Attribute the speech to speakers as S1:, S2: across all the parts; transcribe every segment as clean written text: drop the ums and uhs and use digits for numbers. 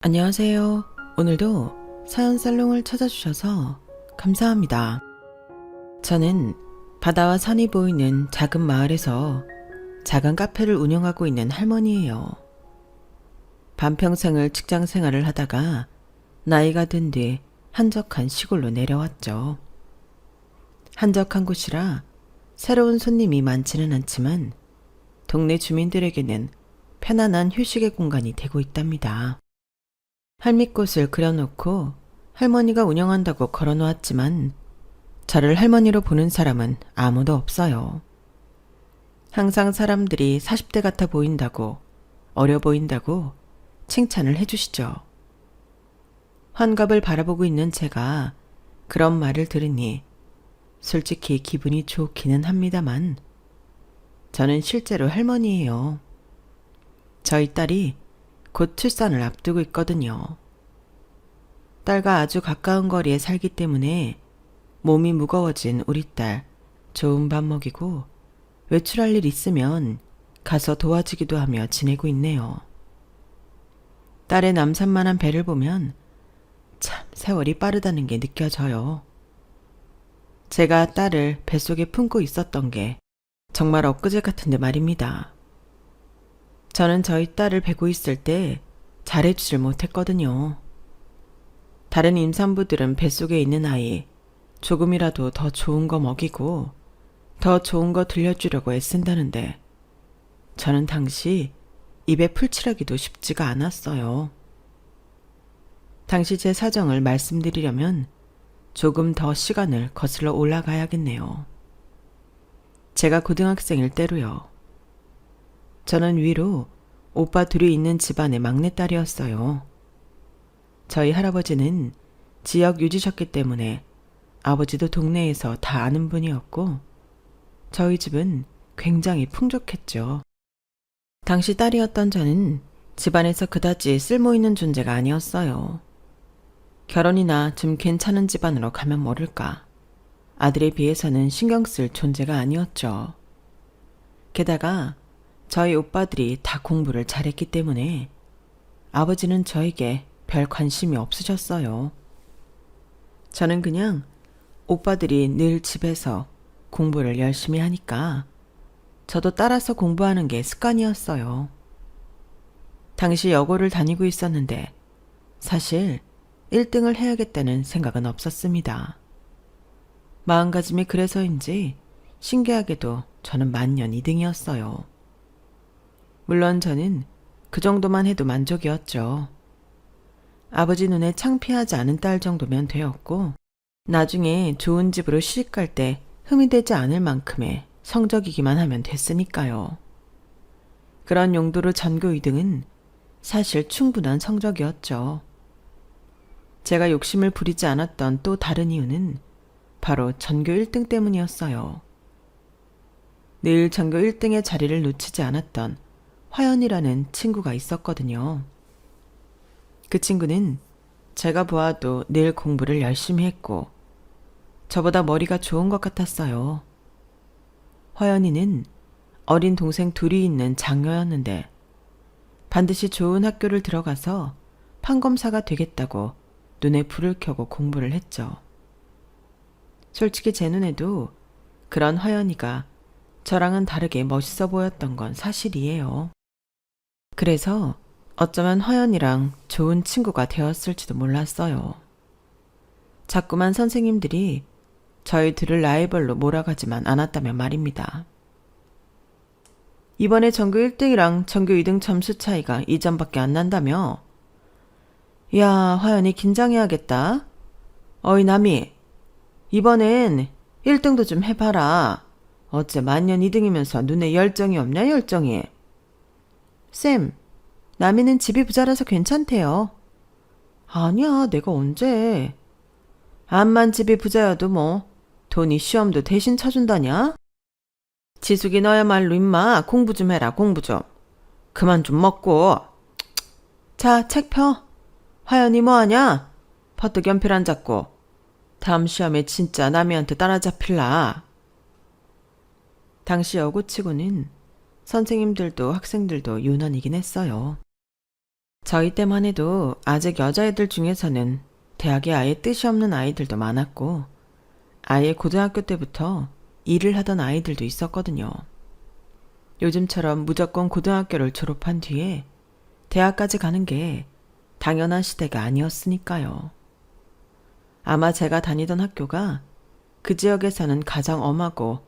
S1: 안녕하세요. 오늘도 사연 살롱을 찾아주셔서 감사합니다. 저는 바다와 산이 보이는 작은 마을에서 작은 카페를 운영하고 있는 할머니예요. 반평생을 직장 생활을 하다가 나이가 든 뒤 한적한 시골로 내려왔죠. 한적한 곳이라 새로운 손님이 많지는 않지만 동네 주민들에게는 편안한 휴식의 공간이 되고 있답니다. 할미꽃을 그려놓고 할머니가 운영한다고 걸어놓았지만 저를 할머니로 보는 사람은 아무도 없어요. 항상 사람들이 40대 같아 보인다고, 어려 보인다고 칭찬을 해주시죠. 환갑을 바라보고 있는 제가 그런 말을 들으니 솔직히 기분이 좋기는 합니다만 저는 실제로 할머니예요. 저희 딸이 곧 출산을 앞두고 있거든요. 딸과 아주 가까운 거리에 살기 때문에 몸이 무거워진 우리 딸 좋은 밥 먹이고 외출할 일 있으면 가서 도와주기도 하며 지내고 있네요. 딸의 남산만한 배를 보면 참 세월이 빠르다는 게 느껴져요. 제가 딸을 뱃속에 품고 있었던 게 정말 엊그제 같은데 말입니다. 저는 저희 딸을 베고 있을 때 잘해주질 못했거든요. 다른 임산부들은 뱃속에 있는 아이 조금이라도 더 좋은 거 먹이고 더 좋은 거 들려주려고 애쓴다는데 저는 당시 입에 풀칠하기도 쉽지가 않았어요. 당시 제 사정을 말씀드리려면 조금 더 시간을 거슬러 올라가야겠네요. 제가 고등학생일 때로요. 저는 위로 오빠 둘이 있는 집안의 막내딸이었어요. 저희 할아버지는 지역 유지셨기 때문에 아버지도 동네에서 다 아는 분이었고 저희 집은 굉장히 풍족했죠. 당시 딸이었던 저는 집안에서 그다지 쓸모있는 존재가 아니었어요. 결혼이나 좀 괜찮은 집안으로 가면 모를까. 아들에 비해서는 신경 쓸 존재가 아니었죠. 게다가 저희 오빠들이 다 공부를 잘했기 때문에 아버지는 저에게 별 관심이 없으셨어요. 저는 그냥 오빠들이 늘 집에서 공부를 열심히 하니까 저도 따라서 공부하는 게 습관이었어요. 당시 여고를 다니고 있었는데 사실 1등을 해야겠다는 생각은 없었습니다. 마음가짐이 그래서인지 신기하게도 저는 만년 2등이었어요. 물론 저는 그 정도만 해도 만족이었죠. 아버지 눈에 창피하지 않은 딸 정도면 되었고 나중에 좋은 집으로 시집갈 때 흠이 되지 않을 만큼의 성적이기만 하면 됐으니까요. 그런 용도로 전교 2등은 사실 충분한 성적이었죠. 제가 욕심을 부리지 않았던 또 다른 이유는 바로 전교 1등 때문이었어요. 늘 전교 1등의 자리를 놓치지 않았던 화연이라는 친구가 있었거든요. 그 친구는 제가 보아도 늘 공부를 열심히 했고 저보다 머리가 좋은 것 같았어요. 화연이는 어린 동생 둘이 있는 장녀였는데 반드시 좋은 학교를 들어가서 판검사가 되겠다고 눈에 불을 켜고 공부를 했죠. 솔직히 제 눈에도 그런 화연이가 저랑은 다르게 멋있어 보였던 건 사실이에요. 그래서 어쩌면 화연이랑 좋은 친구가 되었을지도 몰랐어요. 자꾸만 선생님들이 저희 둘을 라이벌로 몰아가지만 않았다면 말입니다. 이번에 전교 1등이랑 전교 2등 점수 차이가 2점밖에 안 난다며? 야, 화연이 긴장해야겠다. 어이 남이, 이번엔 1등도 좀 해봐라. 어째 만년 2등이면서 눈에 열정이 없냐 열정이. 쌤, 남이는 집이 부자라서 괜찮대요. 아니야, 내가 언제. 암만 집이 부자여도 뭐 돈이 시험도 대신 쳐준다냐? 지숙이 너야말로 임마 공부 좀 해라 공부 좀. 그만 좀 먹고. 자, 책 펴. 화연이 뭐하냐? 퍼뜩 연필 안 잡고. 다음 시험에 진짜 남이한테 따라잡힐라. 당시 여고치고는 선생님들도 학생들도 유난이긴 했어요. 저희 때만 해도 아직 여자애들 중에서는 대학에 아예 뜻이 없는 아이들도 많았고, 아예 고등학교 때부터 일을 하던 아이들도 있었거든요. 요즘처럼 무조건 고등학교를 졸업한 뒤에 대학까지 가는 게 당연한 시대가 아니었으니까요. 아마 제가 다니던 학교가 그 지역에서는 가장 엄하고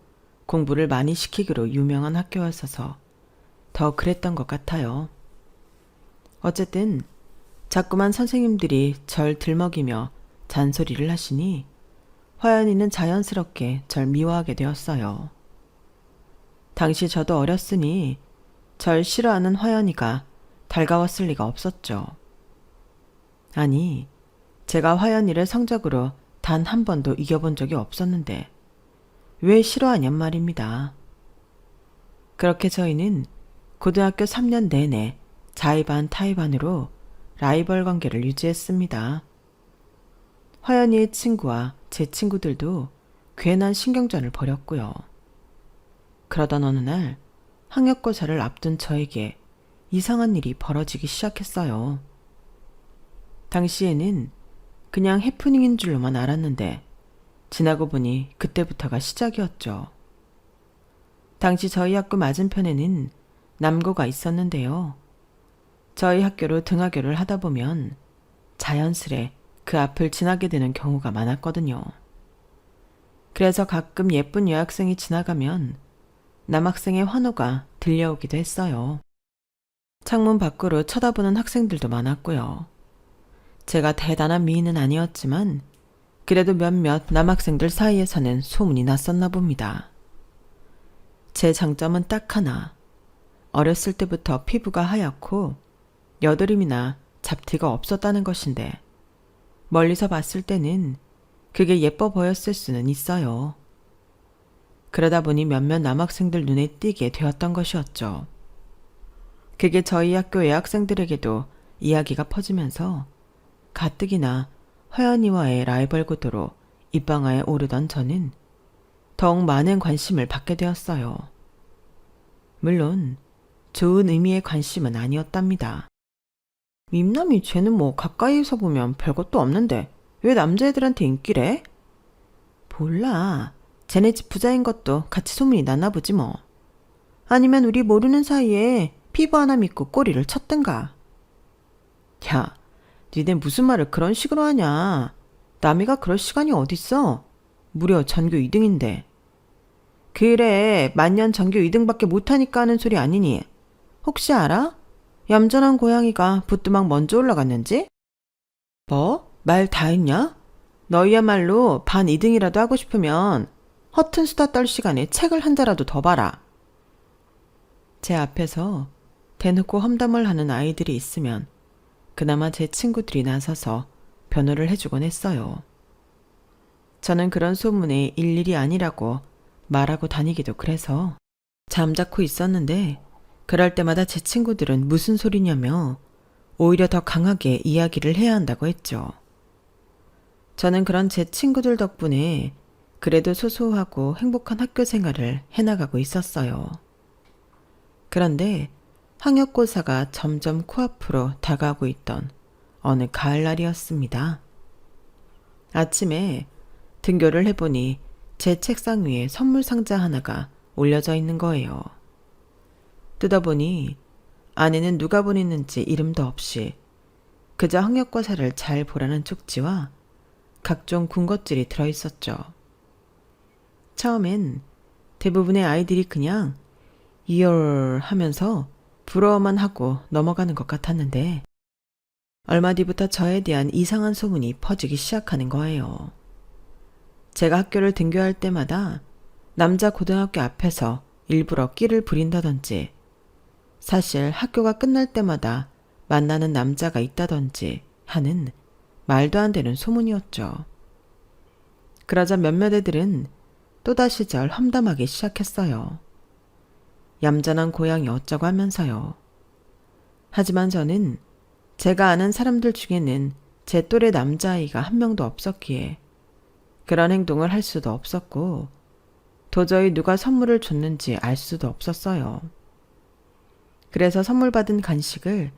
S1: 공부를 많이 시키기로 유명한 학교였어서 더 그랬던 것 같아요. 어쨌든 자꾸만 선생님들이 절 들먹이며 잔소리를 하시니 화연이는 자연스럽게 절 미워하게 되었어요. 당시 저도 어렸으니 절 싫어하는 화연이가 달가웠을 리가 없었죠. 아니, 제가 화연이를 성적으로 단 한 번도 이겨본 적이 없었는데 왜 싫어하냔 말입니다. 그렇게 저희는 고등학교 3년 내내 자의반 타의반으로 라이벌 관계를 유지했습니다. 화연이의 친구와 제 친구들도 괜한 신경전을 벌였고요. 그러던 어느 날 학력고사를 앞둔 저에게 이상한 일이 벌어지기 시작했어요. 당시에는 그냥 해프닝인 줄로만 알았는데 지나고 보니 그때부터가 시작이었죠. 당시 저희 학교 맞은편에는 남고가 있었는데요. 저희 학교로 등하교를 하다 보면 자연스레 그 앞을 지나게 되는 경우가 많았거든요. 그래서 가끔 예쁜 여학생이 지나가면 남학생의 환호가 들려오기도 했어요. 창문 밖으로 쳐다보는 학생들도 많았고요. 제가 대단한 미인은 아니었지만 그래도 몇몇 남학생들 사이에서는 소문이 났었나 봅니다. 제 장점은 딱 하나. 어렸을 때부터 피부가 하얗고 여드름이나 잡티가 없었다는 것인데 멀리서 봤을 때는 그게 예뻐 보였을 수는 있어요. 그러다 보니 몇몇 남학생들 눈에 띄게 되었던 것이었죠. 그게 저희 학교 여학생들에게도 이야기가 퍼지면서 가뜩이나 화연이와의 라이벌 구도로 입방아에 오르던 저는 더욱 많은 관심을 받게 되었어요. 물론 좋은 의미의 관심은 아니었답니다. 민남이 쟤는 뭐 가까이에서 보면 별것도 없는데 왜 남자애들한테 인기래? 몰라. 쟤네 집 부자인 것도 같이 소문이 났나 보지 뭐. 아니면 우리 모르는 사이에 피부 하나 믿고 꼬리를 쳤든가. 야, 니네 무슨 말을 그런 식으로 하냐. 남이가 그럴 시간이 어딨어. 무려 전교 2등인데. 그래, 만년 전교 2등밖에 못하니까 하는 소리 아니니. 혹시 알아? 얌전한 고양이가 부뚜막 먼저 올라갔는지? 뭐? 말 다 했냐? 너희야말로 반 2등이라도 하고 싶으면 허튼 수다 떨 시간에 책을 한 자라도 더 봐라. 제 앞에서 대놓고 험담을 하는 아이들이 있으면 그나마 제 친구들이 나서서 변호를 해주곤 했어요. 저는 그런 소문에 일일이 아니라고 말하고 다니기도 그래서 잠자코 있었는데 그럴 때마다 제 친구들은 무슨 소리냐며 오히려 더 강하게 이야기를 해야 한다고 했죠. 저는 그런 제 친구들 덕분에 그래도 소소하고 행복한 학교 생활을 해나가고 있었어요. 그런데 학력고사가 점점 코앞으로 다가오고 있던 어느 가을날이었습니다. 아침에 등교를 해보니 제 책상 위에 선물 상자 하나가 올려져 있는 거예요. 뜯어보니 안에는 누가 보냈는지 이름도 없이 그저 학력고사를 잘 보라는 쪽지와 각종 군것질이 들어있었죠. 처음엔 대부분의 아이들이 그냥 이얼 하면서 부러워만 하고 넘어가는 것 같았는데 얼마 뒤부터 저에 대한 이상한 소문이 퍼지기 시작하는 거예요. 제가 학교를 등교할 때마다 남자 고등학교 앞에서 일부러 끼를 부린다든지 사실 학교가 끝날 때마다 만나는 남자가 있다든지 하는 말도 안 되는 소문이었죠. 그러자 몇몇 애들은 또다시 절 험담하기 시작했어요. 얌전한 고양이 어쩌고 하면서요. 하지만 저는 제가 아는 사람들 중에는 제 또래 남자아이가 한 명도 없었기에 그런 행동을 할 수도 없었고 도저히 누가 선물을 줬는지 알 수도 없었어요. 그래서 선물 받은 간식을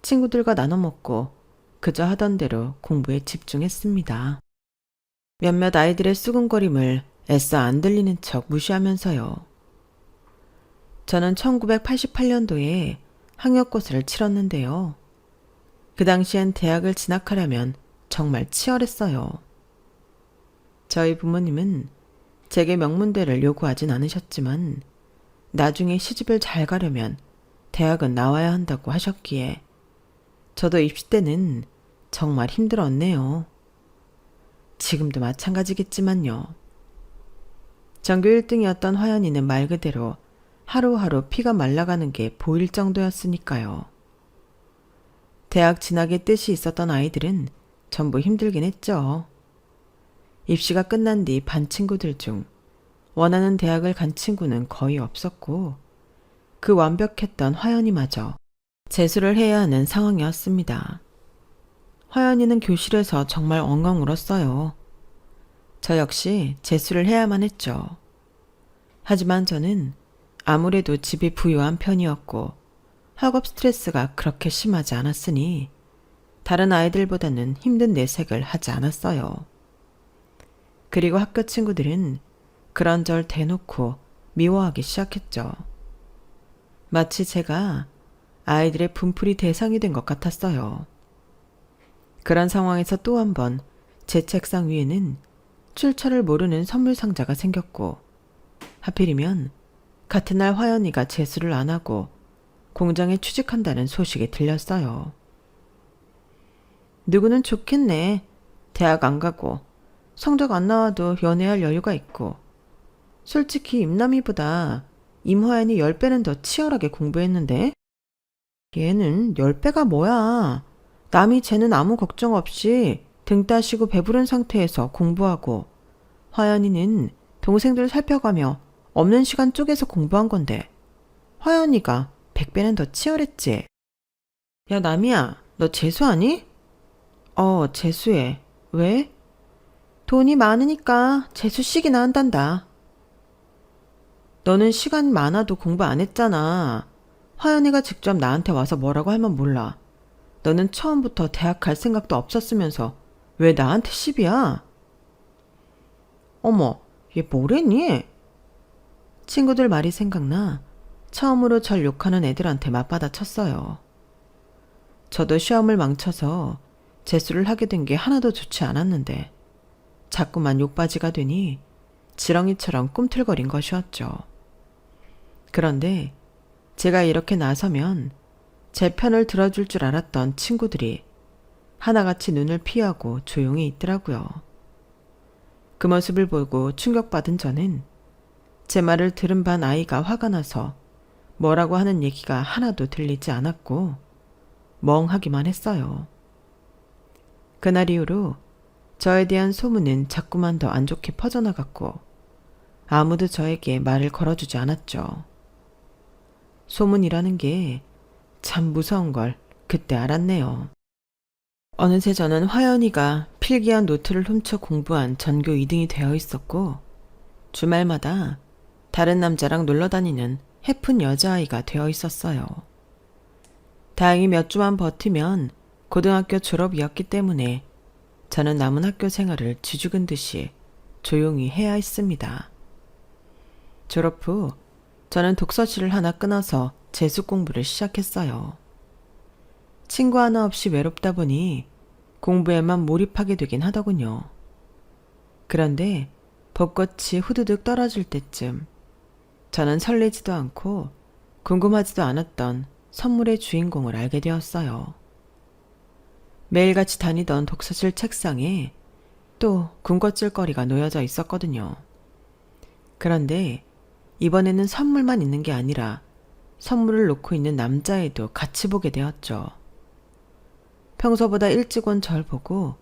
S1: 친구들과 나눠 먹고 그저 하던 대로 공부에 집중했습니다. 몇몇 아이들의 수근거림을 애써 안 들리는 척 무시하면서요. 저는 1988년도에 학력고사를 치렀는데요. 그 당시엔 대학을 진학하려면 정말 치열했어요. 저희 부모님은 제게 명문대를 요구하진 않으셨지만 나중에 시집을 잘 가려면 대학은 나와야 한다고 하셨기에 저도 입시 때는 정말 힘들었네요. 지금도 마찬가지겠지만요. 전교 1등이었던 화연이는 말 그대로 하루하루 피가 말라가는 게 보일 정도였으니까요. 대학 진학에 뜻이 있었던 아이들은 전부 힘들긴 했죠. 입시가 끝난 뒤 반 친구들 중 원하는 대학을 간 친구는 거의 없었고 그 완벽했던 화연이마저 재수를 해야 하는 상황이었습니다. 화연이는 교실에서 정말 엉엉 울었어요. 저 역시 재수를 해야만 했죠. 하지만 저는 아무래도 집이 부유한 편이었고 학업 스트레스가 그렇게 심하지 않았으니 다른 아이들보다는 힘든 내색을 하지 않았어요. 그리고 학교 친구들은 그런 절 대놓고 미워하기 시작했죠. 마치 제가 아이들의 분풀이 대상이 된 것 같았어요. 그런 상황에서 또 한 번 제 책상 위에는 출처를 모르는 선물 상자가 생겼고 하필이면 같은 날 화연이가 재수를 안 하고 공장에 취직한다는 소식이 들렸어요. 누구는 좋겠네. 대학 안 가고 성적 안 나와도 연애할 여유가 있고 솔직히 임남이보다 임화연이 10배는 더 치열하게 공부했는데 얘는 10배가 뭐야. 남이 쟤는 아무 걱정 없이 등 따시고 배부른 상태에서 공부하고 화연이는 동생들 살펴가며 없는 시간 쪼개서 공부한 건데 화연이가 100배는 더 치열했지. 야 남이야, 너 재수하니? 재수해. 왜? 돈이 많으니까 재수식이나 한단다. 너는 시간 많아도 공부 안 했잖아. 화연이가 직접 나한테 와서 뭐라고 하면 몰라. 너는 처음부터 대학 갈 생각도 없었으면서 왜 나한테 시비야? 어머, 얘 뭐래니? 친구들 말이 생각나 처음으로 절 욕하는 애들한테 맞받아 쳤어요. 저도 시험을 망쳐서 재수를 하게 된 게 하나도 좋지 않았는데 자꾸만 욕바지가 되니 지렁이처럼 꿈틀거린 것이었죠. 그런데 제가 이렇게 나서면 제 편을 들어줄 줄 알았던 친구들이 하나같이 눈을 피하고 조용히 있더라고요. 그 모습을 보고 충격받은 저는 제 말을 들은 반 아이가 화가 나서 뭐라고 하는 얘기가 하나도 들리지 않았고 멍하기만 했어요. 그날 이후로 저에 대한 소문은 자꾸만 더 안 좋게 퍼져나갔고 아무도 저에게 말을 걸어주지 않았죠. 소문이라는 게 참 무서운 걸 그때 알았네요. 어느새 저는 화연이가 필기한 노트를 훔쳐 공부한 전교 2등이 되어 있었고 주말마다 다른 남자랑 놀러 다니는 해픈 여자아이가 되어 있었어요. 다행히 몇 주만 버티면 고등학교 졸업이었기 때문에 저는 남은 학교 생활을 쥐죽은 듯이 조용히 해야 했습니다. 졸업 후 저는 독서실을 하나 끊어서 재수 공부를 시작했어요. 친구 하나 없이 외롭다 보니 공부에만 몰입하게 되긴 하더군요. 그런데 벚꽃이 후두둑 떨어질 때쯤 저는 설레지도 않고 궁금하지도 않았던 선물의 주인공을 알게 되었어요. 매일같이 다니던 독서실 책상에 또 군것질거리가 놓여져 있었거든요. 그런데 이번에는 선물만 있는 게 아니라 선물을 놓고 있는 남자애도 같이 보게 되었죠. 평소보다 일찍 온 절 보고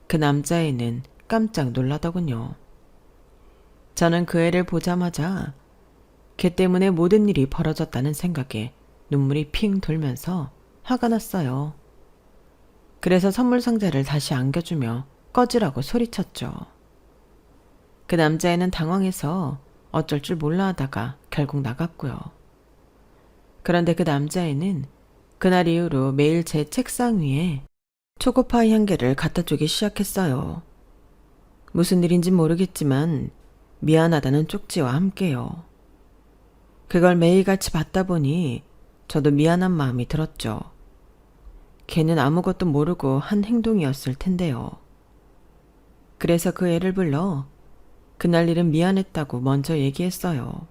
S1: 그 남자애는 깜짝 놀라더군요. 저는 그 애를 보자마자 걔 때문에 모든 일이 벌어졌다는 생각에 눈물이 핑 돌면서 화가 났어요. 그래서 선물 상자를 다시 안겨주며 꺼지라고 소리쳤죠. 그 남자애는 당황해서 어쩔 줄 몰라 하다가 결국 나갔고요. 그런데 그 남자애는 그날 이후로 매일 제 책상 위에 초코파이 한 개를 갖다 주기 시작했어요. 무슨 일인진 모르겠지만 미안하다는 쪽지와 함께요. 그걸 매일같이 받다 보니 저도 미안한 마음이 들었죠. 걔는 아무것도 모르고 한 행동이었을 텐데요. 그래서 그 애를 불러 그날 일은 미안했다고 먼저 얘기했어요.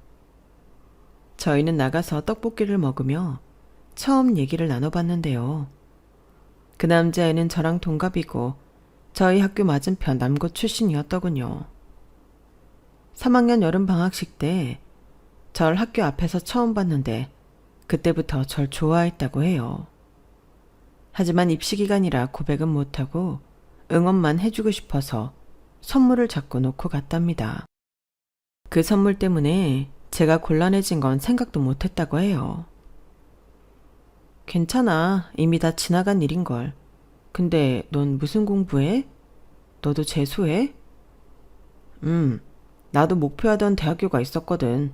S1: 저희는 나가서 떡볶이를 먹으며 처음 얘기를 나눠봤는데요. 그 남자애는 저랑 동갑이고 저희 학교 맞은편 남고 출신이었더군요. 3학년 여름방학식 때 절 학교 앞에서 처음 봤는데 그때부터 절 좋아했다고 해요. 하지만 입시기간이라 고백은 못하고 응원만 해주고 싶어서 선물을 자꾸 놓고 갔답니다. 그 선물 때문에 제가 곤란해진 건 생각도 못했다고 해요. 괜찮아. 이미 다 지나간 일인걸. 근데 넌 무슨 공부해? 너도 재수해? 나도 목표하던 대학교가 있었거든.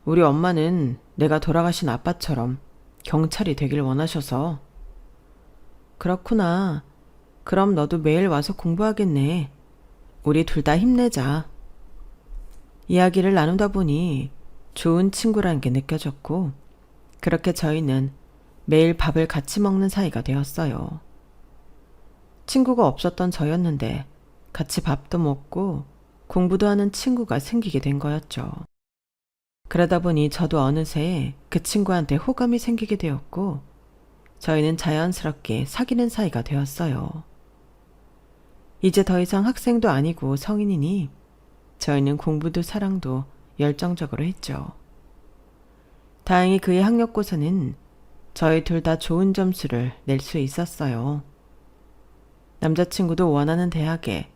S1: 우리 엄마는 내가 돌아가신 아빠처럼 경찰이 되길 원하셔서. 그렇구나. 그럼 너도 매일 와서 공부하겠네. 우리 둘 다 힘내자. 이야기를 나누다 보니 좋은 친구라는 게 느껴졌고, 그렇게 저희는 매일 밥을 같이 먹는 사이가 되었어요. 친구가 없었던 저였는데 같이 밥도 먹고 공부도 하는 친구가 생기게 된 거였죠. 그러다 보니 저도 어느새 그 친구한테 호감이 생기게 되었고 저희는 자연스럽게 사귀는 사이가 되었어요. 이제 더 이상 학생도 아니고 성인이니 저희는 공부도 사랑도 열정적으로 했죠. 다행히 그의 학력고사는 저희 둘 다 좋은 점수를 낼 수 있었어요. 남자친구도 원하는 대학에,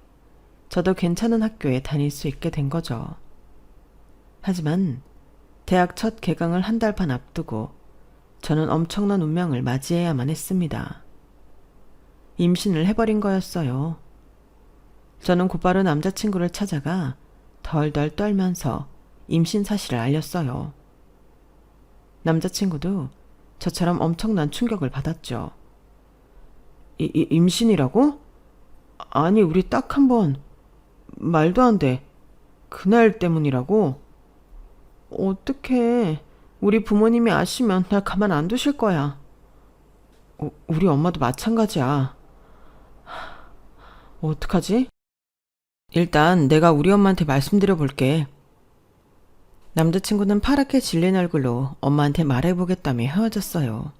S1: 저도 괜찮은 학교에 다닐 수 있게 된 거죠. 하지만 대학 첫 개강을 한 달 반 앞두고 저는 엄청난 운명을 맞이해야만 했습니다. 임신을 해버린 거였어요. 저는 곧바로 남자친구를 찾아가 덜덜 떨면서 임신 사실을 알렸어요. 남자친구도 저처럼 엄청난 충격을 받았죠. 임신이라고? 아니, 우리 딱 한 번. 말도 안 돼. 그날 때문이라고? 어떡해. 우리 부모님이 아시면 날 가만 안 두실 거야. 우리 엄마도 마찬가지야. 어떡하지? 일단 내가 우리 엄마한테 말씀드려 볼게. 남자친구는 파랗게 질린 얼굴로 엄마한테 말해보겠다며 헤어졌어요.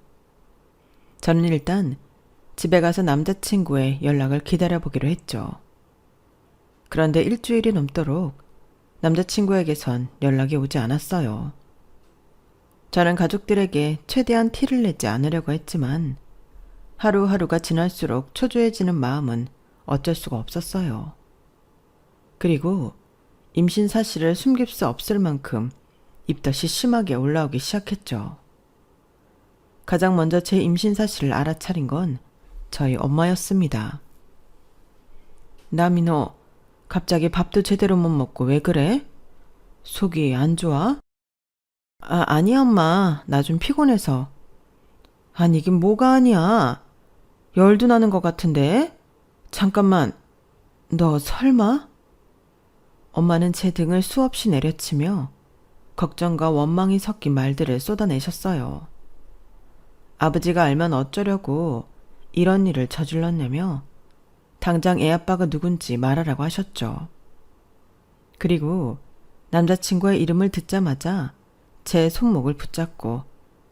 S1: 저는 일단 집에 가서 남자친구의 연락을 기다려보기로 했죠. 그런데 일주일이 넘도록 남자친구에게선 연락이 오지 않았어요. 저는 가족들에게 최대한 티를 내지 않으려고 했지만 하루하루가 지날수록 초조해지는 마음은 어쩔 수가 없었어요. 그리고 임신 사실을 숨길 수 없을 만큼 입덧이 심하게 올라오기 시작했죠. 가장 먼저 제 임신 사실을 알아차린 건 저희 엄마였습니다. 나미, 너 갑자기 밥도 제대로 못 먹고 왜 그래? 속이 안 좋아? 아니 엄마, 나 좀 피곤해서. 아니 이게 뭐가 아니야. 열도 나는 것 같은데? 잠깐만, 너 설마? 엄마는 제 등을 수없이 내려치며 걱정과 원망이 섞인 말들을 쏟아내셨어요. 아버지가 알면 어쩌려고 이런 일을 저질렀냐며 당장 애 아빠가 누군지 말하라고 하셨죠. 그리고 남자친구의 이름을 듣자마자 제 손목을 붙잡고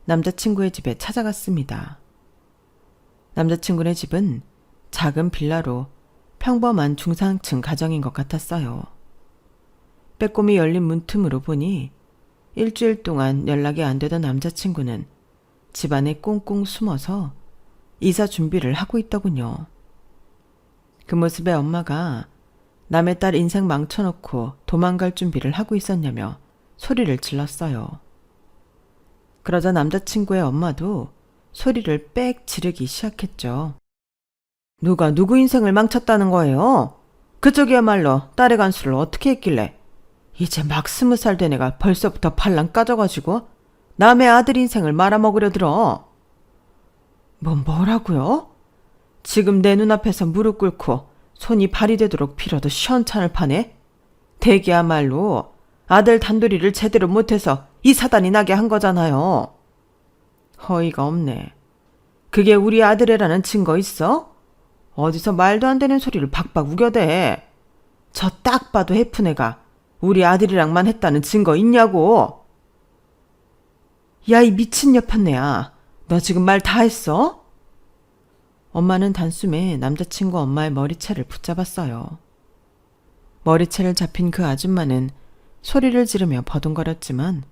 S1: 남자친구의 집에 찾아갔습니다. 남자친구네 집은 작은 빌라로 평범한 중상층 가정인 것 같았어요. 빼꼼히 열린 문틈으로 보니 일주일 동안 연락이 안 되던 남자친구는 집안에 꽁꽁 숨어서 이사 준비를 하고 있더군요. 그 모습에 엄마가 남의 딸 인생 망쳐놓고 도망갈 준비를 하고 있었냐며 소리를 질렀어요. 그러자 남자친구의 엄마도 소리를 빽 지르기 시작했죠. 누가 누구 인생을 망쳤다는 거예요? 그쪽이야말로 딸의 간수를 어떻게 했길래 이제 막 20살 된 애가 벌써부터 팔랑 까져가지고 남의 아들 인생을 말아먹으려 들어. 뭐라고요? 지금 내 눈앞에서 무릎 꿇고 손이 발이 되도록 빌어도 시원찮을 판에? 대기야말로 아들 단도리를 제대로 못해서 이 사단이 나게 한 거잖아요. 허위가 없네. 그게 우리 아들이라는 증거 있어? 어디서 말도 안 되는 소리를 박박 우겨대. 저 딱 봐도 해픈 애가 우리 아들이랑만 했다는 증거 있냐고. 야, 이 미친 여편네야. 너 지금 말 다 했어? 엄마는 단숨에 남자친구 엄마의 머리채를 붙잡았어요. 머리채를 잡힌 그 아줌마는 소리를 지르며 버둥거렸지만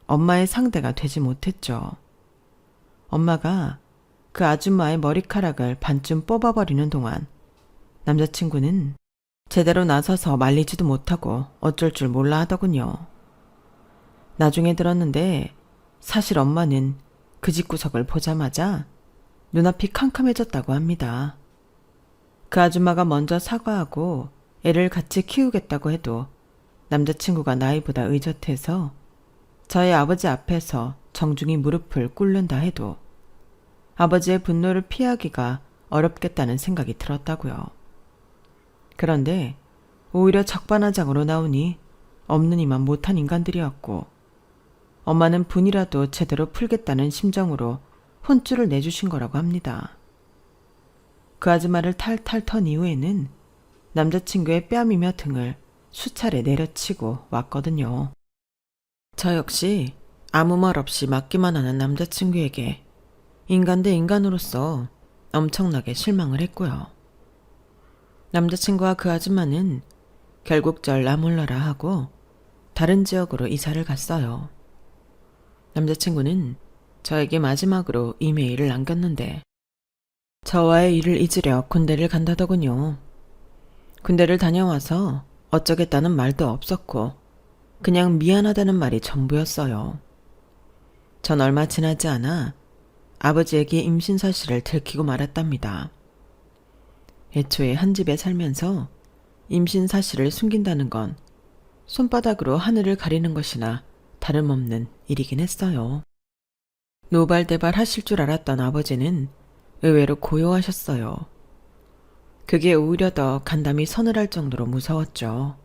S1: 엄마의 상대가 되지 못했죠. 엄마가 그 아줌마의 머리카락을 반쯤 뽑아버리는 동안 남자친구는 제대로 나서서 말리지도 못하고 어쩔 줄 몰라 하더군요. 나중에 들었는데 사실 엄마는 그 집구석을 보자마자 눈앞이 캄캄해졌다고 합니다. 그 아줌마가 먼저 사과하고 애를 같이 키우겠다고 해도 남자친구가 나이보다 의젓해서 저희 아버지 앞에서 정중히 무릎을 꿇는다 해도 아버지의 분노를 피하기가 어렵겠다는 생각이 들었다고요. 그런데 오히려 적반하장으로 나오니 없는 이만 못한 인간들이었고 엄마는 분이라도 제대로 풀겠다는 심정으로 혼쭐을 내주신 거라고 합니다. 그 아줌마를 탈탈 턴 이후에는 남자친구의 뺨이며 등을 수차례 내려치고 왔거든요. 저 역시 아무 말 없이 맞기만 하는 남자친구에게 인간 대 인간으로서 엄청나게 실망을 했고요. 남자친구와 그 아줌마는 결국 절 나몰라라 하고 다른 지역으로 이사를 갔어요. 남자친구는 저에게 마지막으로 이메일을 남겼는데 저와의 일을 잊으려 군대를 간다더군요. 군대를 다녀와서 어쩌겠다는 말도 없었고 그냥 미안하다는 말이 전부였어요. 전 얼마 지나지 않아 아버지에게 임신 사실을 들키고 말았답니다. 애초에 한 집에 살면서 임신 사실을 숨긴다는 건 손바닥으로 하늘을 가리는 것이나 다름없는 일이긴 했어요. 노발대발 하실 줄 알았던 아버지는 의외로 고요하셨어요. 그게 오히려 더 간담이 서늘할 정도로 무서웠죠.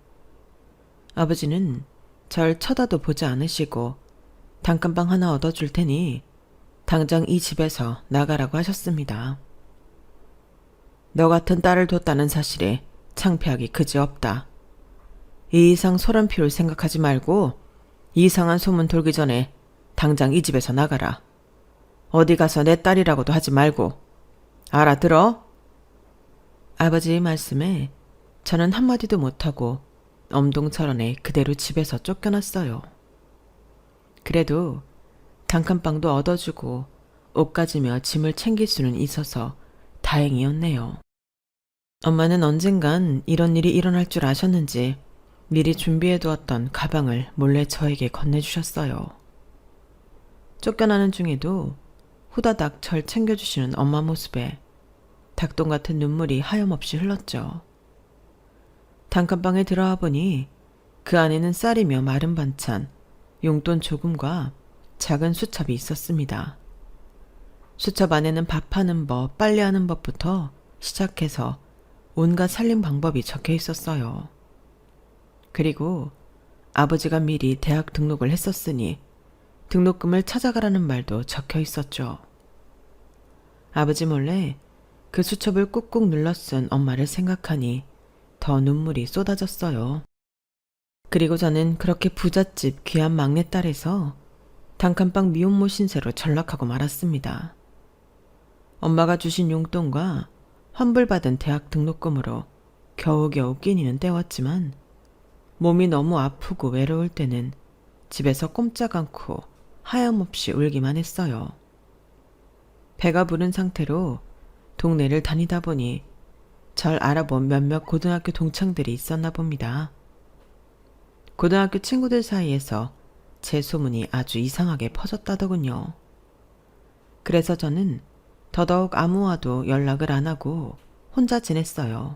S1: 아버지는 절 쳐다도 보지 않으시고 단칸방 하나 얻어줄 테니 당장 이 집에서 나가라고 하셨습니다. 너 같은 딸을 뒀다는 사실에 창피하기 그지없다. 이 이상 소란 피울 생각하지 말고 이상한 소문 돌기 전에 당장 이 집에서 나가라. 어디 가서 내 딸이라고도 하지 말고. 알아들어? 아버지의 말씀에 저는 한마디도 못하고 엄동설언에 그대로 집에서 쫓겨났어요. 그래도 단칸방도 얻어주고 옷 가지며 짐을 챙길 수는 있어서 다행이었네요. 엄마는 언젠간 이런 일이 일어날 줄 아셨는지 미리 준비해두었던 가방을 몰래 저에게 건네주셨어요. 쫓겨나는 중에도 후다닥 절 챙겨주시는 엄마 모습에 닭똥 같은 눈물이 하염없이 흘렀죠. 단칸방에 들어와 보니 그 안에는 쌀이며 마른 반찬, 용돈 조금과 작은 수첩이 있었습니다. 수첩 안에는 밥하는 법, 빨래하는 법부터 시작해서 온갖 살림 방법이 적혀 있었어요. 그리고 아버지가 미리 대학 등록을 했었으니 등록금을 찾아가라는 말도 적혀 있었죠. 아버지 몰래 그 수첩을 꾹꾹 눌러 쓴 엄마를 생각하니 더 눈물이 쏟아졌어요. 그리고 저는 그렇게 부잣집 귀한 막내딸에서 단칸방 미혼모 신세로 전락하고 말았습니다. 엄마가 주신 용돈과 환불받은 대학 등록금으로 겨우겨우 끼니는 때웠지만 몸이 너무 아프고 외로울 때는 집에서 꼼짝 않고 하염없이 울기만 했어요. 배가 부른 상태로 동네를 다니다 보니 절 알아본 몇몇 고등학교 동창들이 있었나 봅니다. 고등학교 친구들 사이에서 제 소문이 아주 이상하게 퍼졌다더군요. 그래서 저는 더더욱 아무와도 연락을 안 하고 혼자 지냈어요.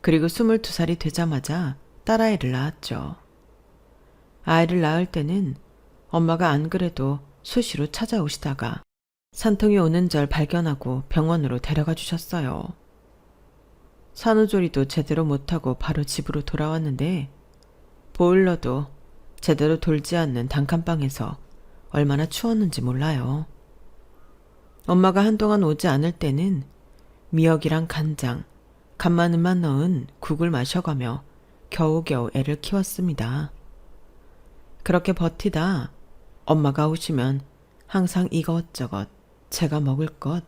S1: 그리고 22살이 되자마자 딸아이를 낳았죠. 아이를 낳을 때는 엄마가 안 그래도 수시로 찾아오시다가 산통이 오는 절 발견하고 병원으로 데려가 주셨어요. 산후조리도 제대로 못하고 바로 집으로 돌아왔는데 보일러도 제대로 돌지 않는 단칸방에서 얼마나 추웠는지 몰라요. 엄마가 한동안 오지 않을 때는 미역이랑 간장, 간마늘만 넣은 국을 마셔가며 겨우겨우 애를 키웠습니다. 그렇게 버티다 엄마가 오시면 항상 이것저것 제가 먹을 것,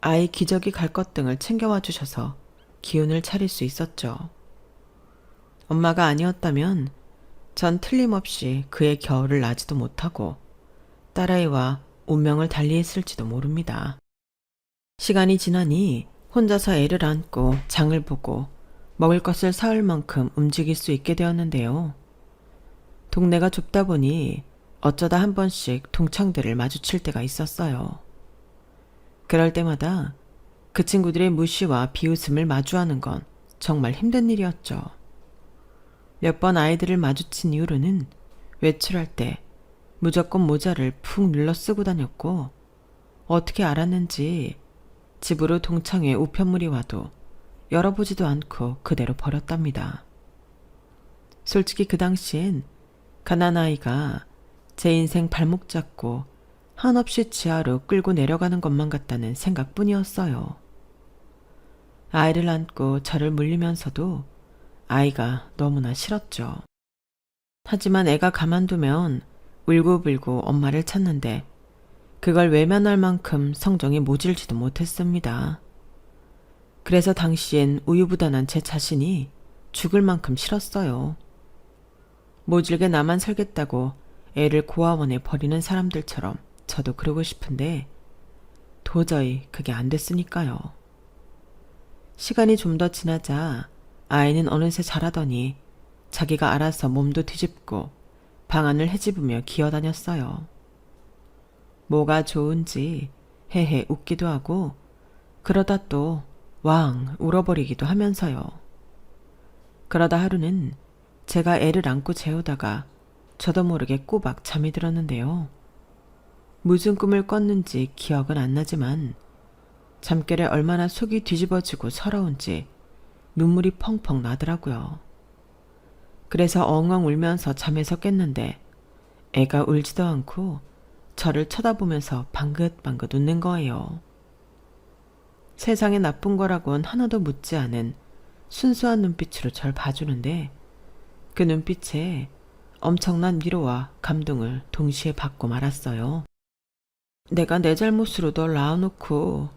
S1: 아이 기저귀 갈 것 등을 챙겨와 주셔서 기운을 차릴 수 있었죠. 엄마가 아니었다면 전 틀림없이 그의 겨울을 나지도 못하고 딸아이와 운명을 달리했을지도 모릅니다. 시간이 지나니 혼자서 애를 안고 장을 보고 먹을 것을 사올 만큼 움직일 수 있게 되었는데요. 동네가 좁다 보니 어쩌다 한 번씩 동창들을 마주칠 때가 있었어요. 그럴 때마다 그 친구들의 무시와 비웃음을 마주하는 건 정말 힘든 일이었죠. 몇 번 아이들을 마주친 이후로는 외출할 때 무조건 모자를 푹 눌러 쓰고 다녔고 어떻게 알았는지 집으로 동창회 우편물이 와도 열어보지도 않고 그대로 버렸답니다. 솔직히 그 당시엔 가난아이가 제 인생 발목 잡고 한없이 지하로 끌고 내려가는 것만 같다는 생각뿐이었어요. 아이를 안고 저를 물리면서도 아이가 너무나 싫었죠. 하지만 애가 가만두면 울고불고 엄마를 찾는데 그걸 외면할 만큼 성정이 모질지도 못했습니다. 그래서 당시엔 우유부단한 제 자신이 죽을 만큼 싫었어요. 모질게 나만 살겠다고 애를 고아원에 버리는 사람들처럼 저도 그러고 싶은데 도저히 그게 안 됐으니까요. 시간이 좀 더 지나자 아이는 어느새 자라더니 자기가 알아서 몸도 뒤집고 방안을 헤집으며 기어다녔어요. 뭐가 좋은지 헤헤 웃기도 하고 그러다 또 왕 울어버리기도 하면서요. 그러다 하루는 제가 애를 안고 재우다가 저도 모르게 꼬박 잠이 들었는데요. 무슨 꿈을 꿨는지 기억은 안 나지만 잠결에 얼마나 속이 뒤집어지고 서러운지 눈물이 펑펑 나더라고요. 그래서 엉엉 울면서 잠에서 깼는데 애가 울지도 않고 저를 쳐다보면서 방긋방긋 웃는 거예요. 세상에 나쁜 거라곤 하나도 묻지 않은 순수한 눈빛으로 절 봐주는데 그 눈빛에 엄청난 위로와 감동을 동시에 받고 말았어요. 내가 내 잘못으로 널 낳아놓고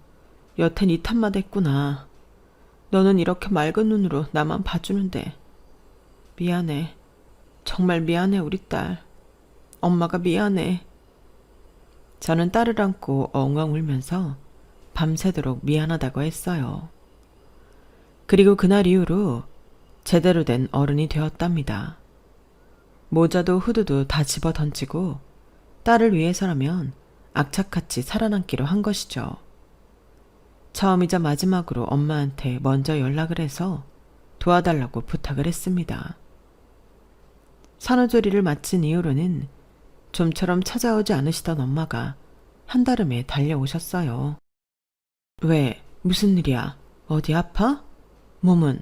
S1: 여태 네 탓만 했구나. 너는 이렇게 맑은 눈으로 나만 봐주는데 미안해. 정말 미안해 우리 딸. 엄마가 미안해. 저는 딸을 안고 엉엉 울면서 밤새도록 미안하다고 했어요. 그리고 그날 이후로 제대로 된 어른이 되었답니다. 모자도 후드도 다 집어 던지고 딸을 위해서라면 악착같이 살아남기로 한 것이죠. 처음이자 마지막으로 엄마한테 먼저 연락을 해서 도와달라고 부탁을 했습니다. 산후조리를 마친 이후로는 좀처럼 찾아오지 않으시던 엄마가 한달음에 달려오셨어요. 왜? 무슨 일이야? 어디 아파? 몸은?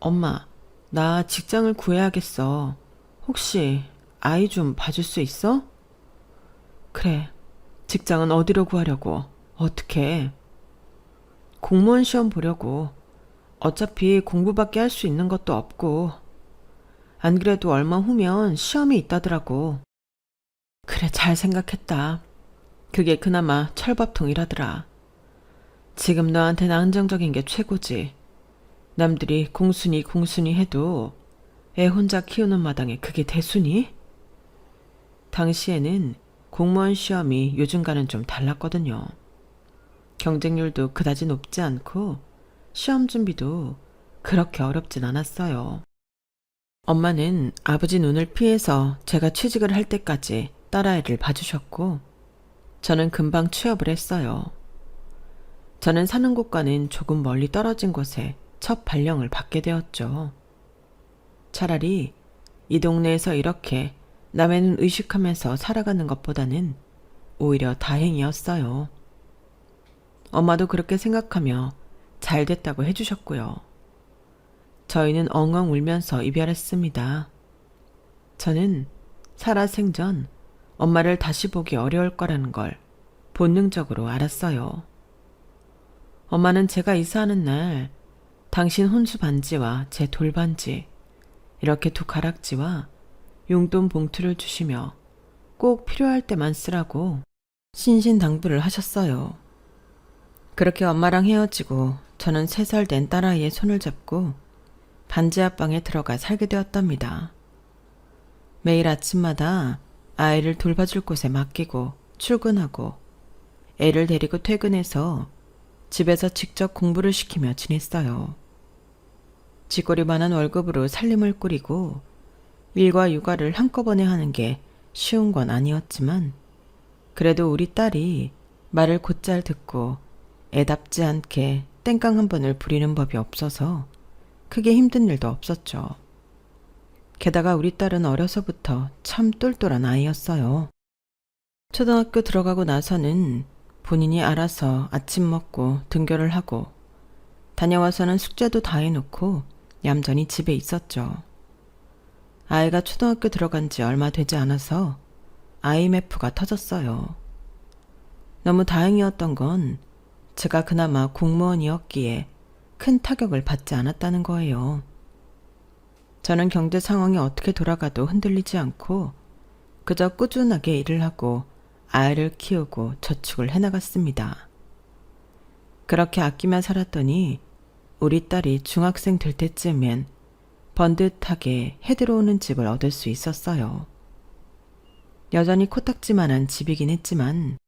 S1: 엄마, 나 직장을 구해야겠어. 혹시 아이 좀 봐줄 수 있어? 그래, 직장은 어디로 구하려고? 어떻게? 공무원 시험 보려고. 어차피 공부밖에 할 수 있는 것도 없고. 안 그래도 얼마 후면 시험이 있다더라고. 그래, 잘 생각했다. 그게 그나마 철밥통이라더라. 지금 너한테는 안정적인 게 최고지. 남들이 공순이 해도 애 혼자 키우는 마당에 그게 대수니? 당시에는 공무원 시험이 요즘과는 좀 달랐거든요. 경쟁률도 그다지 높지 않고 시험 준비도 그렇게 어렵진 않았어요. 엄마는 아버지 눈을 피해서 제가 취직을 할 때까지 딸아이를 봐주셨고 저는 금방 취업을 했어요. 저는 사는 곳과는 조금 멀리 떨어진 곳에 첫 발령을 받게 되었죠. 차라리 이 동네에서 이렇게 남의 눈 의식하면서 살아가는 것보다는 오히려 다행이었어요. 엄마도 그렇게 생각하며 잘 됐다고 해주셨고요. 저희는 엉엉 울면서 이별했습니다. 저는 살아생전 엄마를 다시 보기 어려울 거라는 걸 본능적으로 알았어요. 엄마는 제가 이사하는 날 당신 혼수 반지와 제 돌반지, 이렇게 두 가락지와 용돈 봉투를 주시며 꼭 필요할 때만 쓰라고 신신당부를 하셨어요. 그렇게 엄마랑 헤어지고 저는 3살 된 딸아이의 손을 잡고 반지 앞방에 들어가 살게 되었답니다. 매일 아침마다 아이를 돌봐줄 곳에 맡기고 출근하고 애를 데리고 퇴근해서 집에서 직접 공부를 시키며 지냈어요. 쥐꼬리만한 월급으로 살림을 꾸리고 일과 육아를 한꺼번에 하는 게 쉬운 건 아니었지만 그래도 우리 딸이 말을 곧잘 듣고 애답지 않게 땡깡 한 번을 부리는 법이 없어서 크게 힘든 일도 없었죠. 게다가 우리 딸은 어려서부터 참 똘똘한 아이였어요. 초등학교 들어가고 나서는 본인이 알아서 아침 먹고 등교를 하고 다녀와서는 숙제도 다 해놓고 얌전히 집에 있었죠. 아이가 초등학교 들어간 지 얼마 되지 않아서 IMF가 터졌어요. 너무 다행이었던 건 제가 그나마 공무원이었기에 큰 타격을 받지 않았다는 거예요. 저는 경제 상황이 어떻게 돌아가도 흔들리지 않고 그저 꾸준하게 일을 하고 아이를 키우고 저축을 해나갔습니다. 그렇게 아끼며 살았더니 우리 딸이 중학생 될 때쯤엔 번듯하게 해 들어오는 집을 얻을 수 있었어요. 여전히 코딱지만한 집이긴 했지만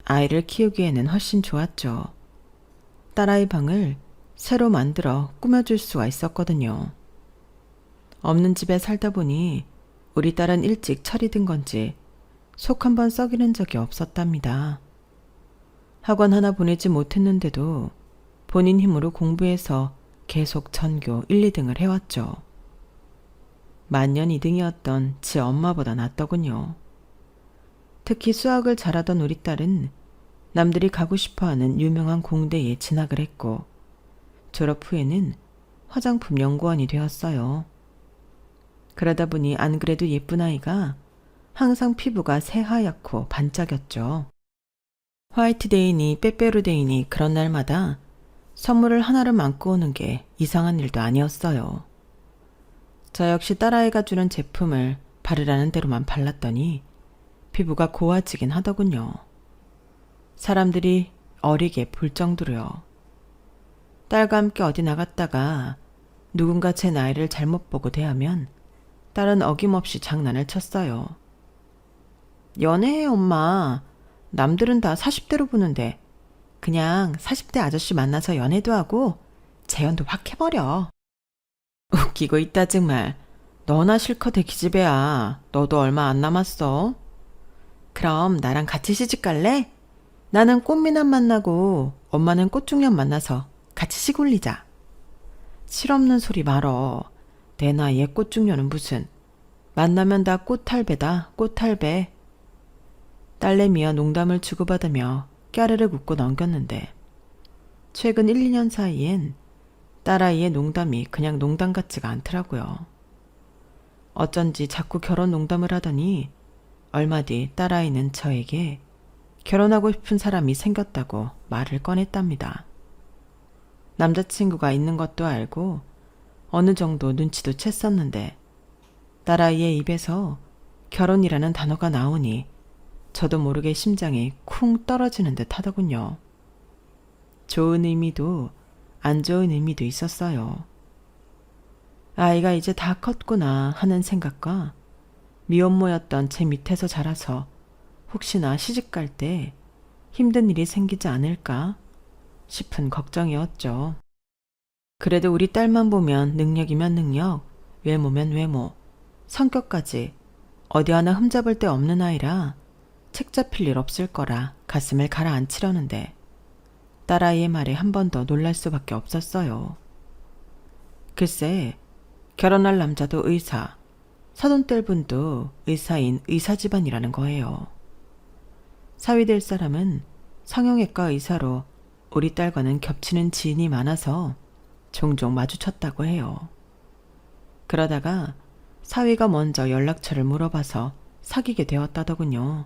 S1: 아이를 키우기에는 훨씬 좋았죠. 딸아이 방을 새로 만들어 꾸며줄 수가 있었거든요. 없는 집에 살다 보니 우리 딸은 일찍 철이 든 건지 속 한 번 썩이는 적이 없었답니다. 학원 하나 보내지 못했는데도 본인 힘으로 공부해서 계속 전교 1, 2등을 해왔죠. 만년 2등이었던 지 엄마보다 낫더군요. 특히 수학을 잘하던 우리 딸은 남들이 가고 싶어하는 유명한 공대에 진학을 했고 졸업 후에는 화장품 연구원이 되었어요. 그러다 보니 안 그래도 예쁜 아이가 항상 피부가 새하얗고 반짝였죠. 화이트데이니 빼빼로데이니 그런 날마다 선물을 하나를 안고 오는 게 이상한 일도 아니었어요. 저 역시 딸아이가 주는 제품을 바르라는 대로만 발랐더니 피부가 고와지긴 하더군요. 사람들이 어리게 볼 정도로요. 딸과 함께 어디 나갔다가 누군가 제 나이를 잘못 보고 대하면 딸은 어김없이 장난을 쳤어요. 연애해 엄마. 남들은 다 40대로 보는데 그냥 40대 아저씨 만나서 연애도 하고 재혼도 확 해버려. 웃기고 있다 정말. 너나 실컷 해 기집애야. 너도 얼마 안 남았어. 그럼 나랑 같이 시집 갈래? 나는 꽃미남 만나고 엄마는 꽃중년 만나서 같이 시골리자. 실없는 소리 말어. 내 나이에 꽃중년은 무슨. 만나면 다 꽃할배다 꽃할배. 딸내미와 농담을 주고받으며 까르르 웃고 넘겼는데 최근 1, 2년 사이엔 딸아이의 농담이 그냥 농담 같지가 않더라고요. 어쩐지 자꾸 결혼 농담을 하더니 얼마 뒤 딸아이는 저에게 결혼하고 싶은 사람이 생겼다고 말을 꺼냈답니다. 남자친구가 있는 것도 알고 어느 정도 눈치도 챘었는데 딸아이의 입에서 결혼이라는 단어가 나오니 저도 모르게 심장이 쿵 떨어지는 듯 하더군요. 좋은 의미도 안 좋은 의미도 있었어요. 아이가 이제 다 컸구나 하는 생각과 미혼모였던 제 밑에서 자라서 혹시나 시집갈 때 힘든 일이 생기지 않을까 싶은 걱정이었죠. 그래도 우리 딸만 보면 능력이면 능력, 외모면 외모, 성격까지 어디 하나 흠잡을 데 없는 아이라 책 잡힐 일 없을 거라 가슴을 가라앉히려는데 딸아이의 말에 한 번 더 놀랄 수밖에 없었어요. 글쎄, 결혼할 남자도 의사, 사돈 뗄 분도 의사인 의사 집안이라는 거예요. 사위 될 사람은 성형외과 의사로 우리 딸과는 겹치는 지인이 많아서 종종 마주쳤다고 해요. 그러다가 사위가 먼저 연락처를 물어봐서 사귀게 되었다더군요.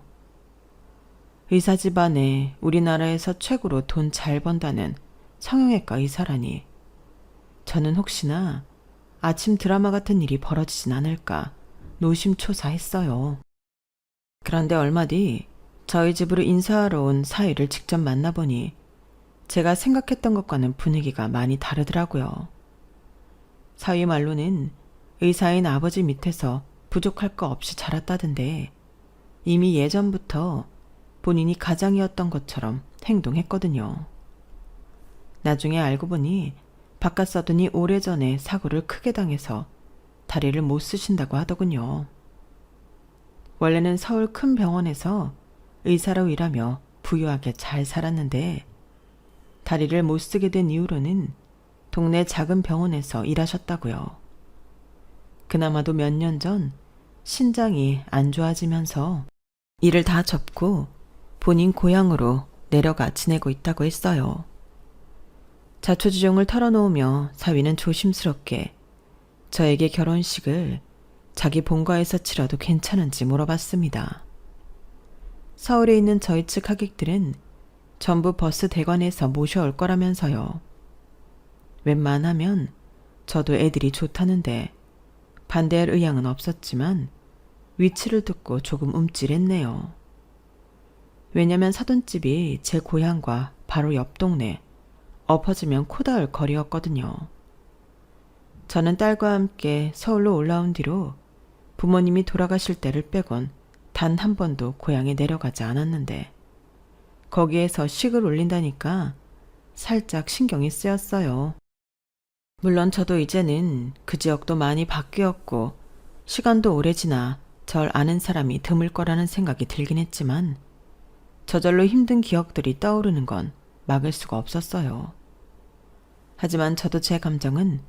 S1: 의사 집안에 우리나라에서 최고로 돈 잘 번다는 성형외과 의사라니 저는 혹시나 아침 드라마 같은 일이 벌어지진 않을까 노심초사했어요. 그런데 얼마 뒤 저희 집으로 인사하러 온 사위를 직접 만나보니 제가 생각했던 것과는 분위기가 많이 다르더라고요. 사위 말로는 의사인 아버지 밑에서 부족할 거 없이 자랐다던데 이미 예전부터 본인이 가장이었던 것처럼 행동했거든요. 나중에 알고 보니 바깥 서둔이 오래전에 사고를 크게 당해서 다리를 못 쓰신다고 하더군요. 원래는 서울 큰 병원에서 의사로 일하며 부유하게 잘 살았는데 다리를 못 쓰게 된 이후로는 동네 작은 병원에서 일하셨다고요. 그나마도 몇 년 전 신장이 안 좋아지면서 일을 다 접고 본인 고향으로 내려가 지내고 있다고 했어요. 자초지종을 털어놓으며 사위는 조심스럽게 저에게 결혼식을 자기 본가에서 치러도 괜찮은지 물어봤습니다. 서울에 있는 저희 측 하객들은 전부 버스 대관에서 모셔올 거라면서요. 웬만하면 저도 애들이 좋다는데 반대할 의향은 없었지만 위치를 듣고 조금 움찔했네요. 왜냐면 사돈집이 제 고향과 바로 옆 동네 엎어지면 코 닿을 거리였거든요. 저는 딸과 함께 서울로 올라온 뒤로 부모님이 돌아가실 때를 빼곤 단 한 번도 고향에 내려가지 않았는데 거기에서 식을 올린다니까 살짝 신경이 쓰였어요. 물론 저도 이제는 그 지역도 많이 바뀌었고 시간도 오래 지나 절 아는 사람이 드물 거라는 생각이 들긴 했지만 저절로 힘든 기억들이 떠오르는 건 막을 수가 없었어요. 하지만 저도 제 감정은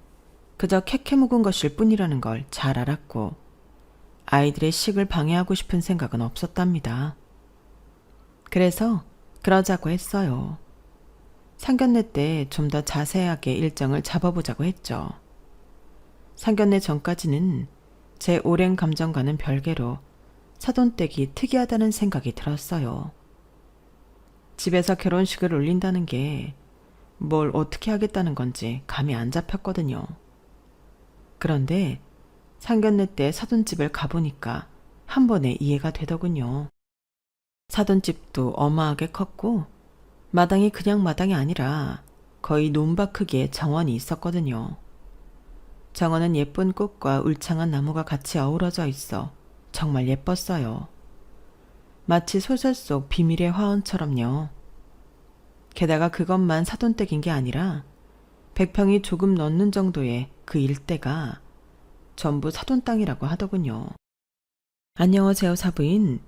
S1: 그저 캐캐 묵은 것일 뿐이라는 걸 잘 알았고 아이들의 식을 방해하고 싶은 생각은 없었답니다. 그래서 그러자고 했어요. 상견례 때 좀 더 자세하게 일정을 잡아보자고 했죠. 상견례 전까지는 제 오랜 감정과는 별개로 사돈댁이 특이하다는 생각이 들었어요. 집에서 결혼식을 올린다는 게 뭘 어떻게 하겠다는 건지 감이 안 잡혔거든요. 그런데 상견례 때 사돈집을 가보니까 한 번에 이해가 되더군요. 사돈집도 어마하게 컸고 마당이 그냥 마당이 아니라 거의 논밭 크기의 정원이 있었거든요. 정원은 예쁜 꽃과 울창한 나무가 같이 어우러져 있어 정말 예뻤어요. 마치 소설 속 비밀의 화원처럼요. 게다가 그것만 사돈댁인 게 아니라 100평이 조금 넘는 정도의 그 일대가 전부 사돈 땅이라고 하더군요. 안녕하세요, 사부인.